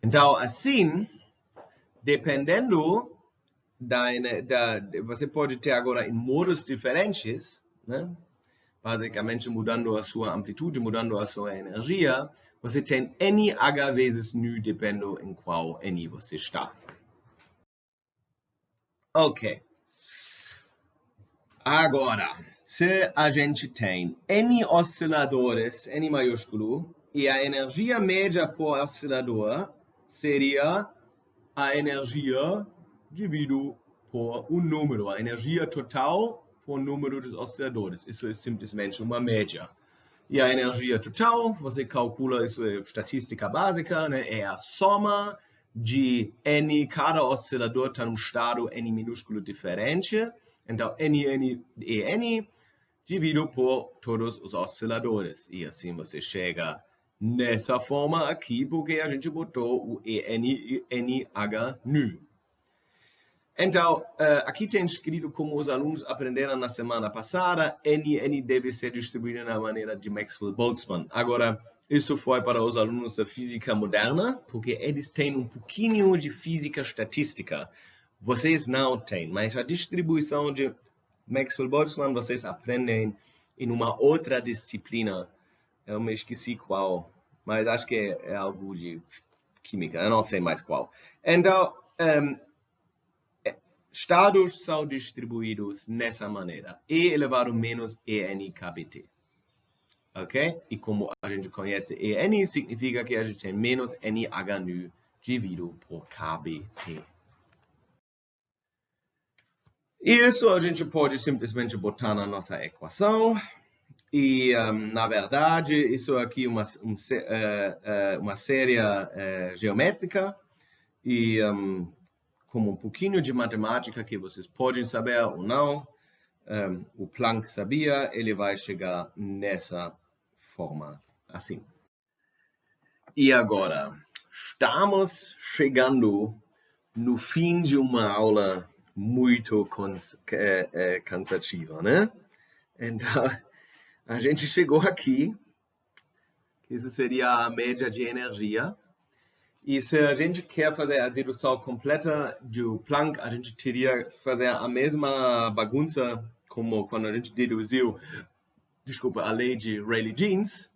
Então, assim, dependendo você pode ter agora em modos diferentes, né? Basicamente mudando a sua amplitude, mudando a sua energia, você tem NH vezes nu, dependendo em qual N você está. Ok. Agora, se a gente tem N osciladores, N maiúsculo, e a energia média por oscilador seria a energia dividido por um número, a energia total por número dos osciladores. Isso é simplesmente uma média. E a energia total, você calcula, isso é estatística básica, né? É a soma de N, cada oscilador está num estado N minúsculo diferente. Então, N é N, dividido por todos os osciladores. E assim você chega nessa forma aqui, porque a gente botou o EN e NH nu. Então, aqui tem escrito como os alunos aprenderam na semana passada, N deve ser distribuído na maneira de Maxwell-Boltzmann. Agora, isso foi para os alunos da física moderna, porque eles têm um pouquinho de física estatística. Vocês não têm, mas a distribuição de Maxwell Boltzmann, vocês aprendem em uma outra disciplina. Eu me esqueci qual, mas acho que é algo de química, eu não sei mais qual. Então, estados são distribuídos nessa maneira. E elevado menos ENKBT. Ok? E como a gente conhece EN, significa que a gente tem menos NH nu dividido por KBT. E isso a gente pode simplesmente botar na nossa equação. E, na verdade, isso aqui é uma série geométrica. E como um pouquinho de matemática que vocês podem saber ou não, o Planck sabia, ele vai chegar nessa forma assim. E agora, estamos chegando no fim de uma aula muito cansativa, né? Então, a gente chegou aqui, que isso seria a média de energia. E se a gente quer fazer a dedução completa do Planck, a gente teria que fazer a mesma bagunça como quando a gente deduziu, a lei de Rayleigh-Jeans.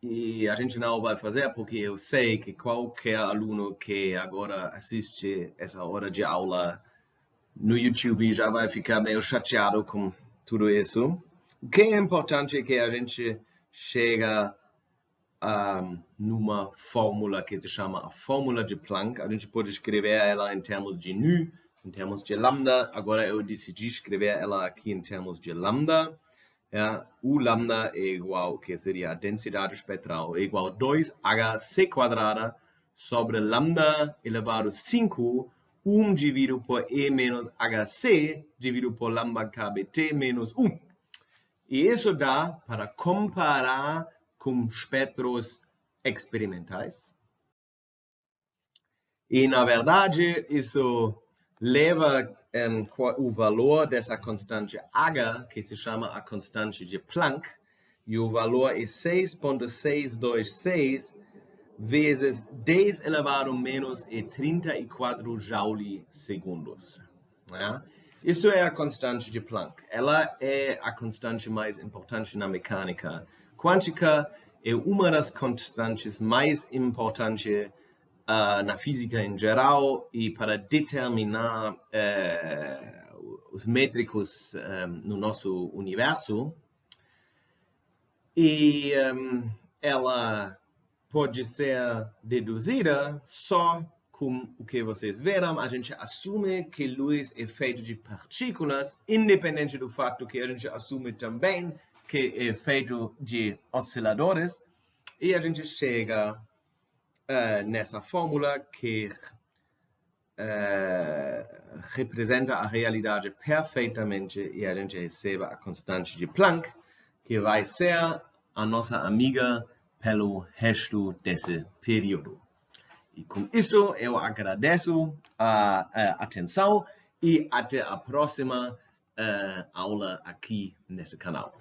E a gente não vai fazer porque eu sei que qualquer aluno que agora assiste essa hora de aula no YouTube já vai ficar meio chateado com tudo isso. O que é importante é que a gente chega numa fórmula que se chama a fórmula de Planck. A gente pode escrever ela em termos de nu, em termos de lambda. Agora eu decidi escrever ela aqui em termos de lambda. U lambda é igual, que seria a densidade espectral, é igual a 2hc quadrada sobre lambda elevado a 5, 1 dividido por E menos hc, dividido por lambda kBt menos 1. E isso dá para comparar com espectros experimentais. E, na verdade, isso leva o valor dessa constante H, que se chama a constante de Planck, e o valor é 6,626 vezes 10 elevado menos 34 joule segundos. Né? Isso é a constante de Planck. Ela é a constante mais importante na mecânica quântica, é uma das constantes mais importantes na física em geral e para determinar os métricos no nosso universo. E ela pode ser deduzida só com o que vocês viram. A gente assume que luz é feito de partículas, independente do fato que a gente assume também que é feito de osciladores. E a gente chega nessa fórmula que representa a realidade perfeitamente e a gente recebe a constante de Planck, que vai ser a nossa amiga pelo resto desse período. E com isso eu agradeço a atenção e até a próxima aula aqui nesse canal.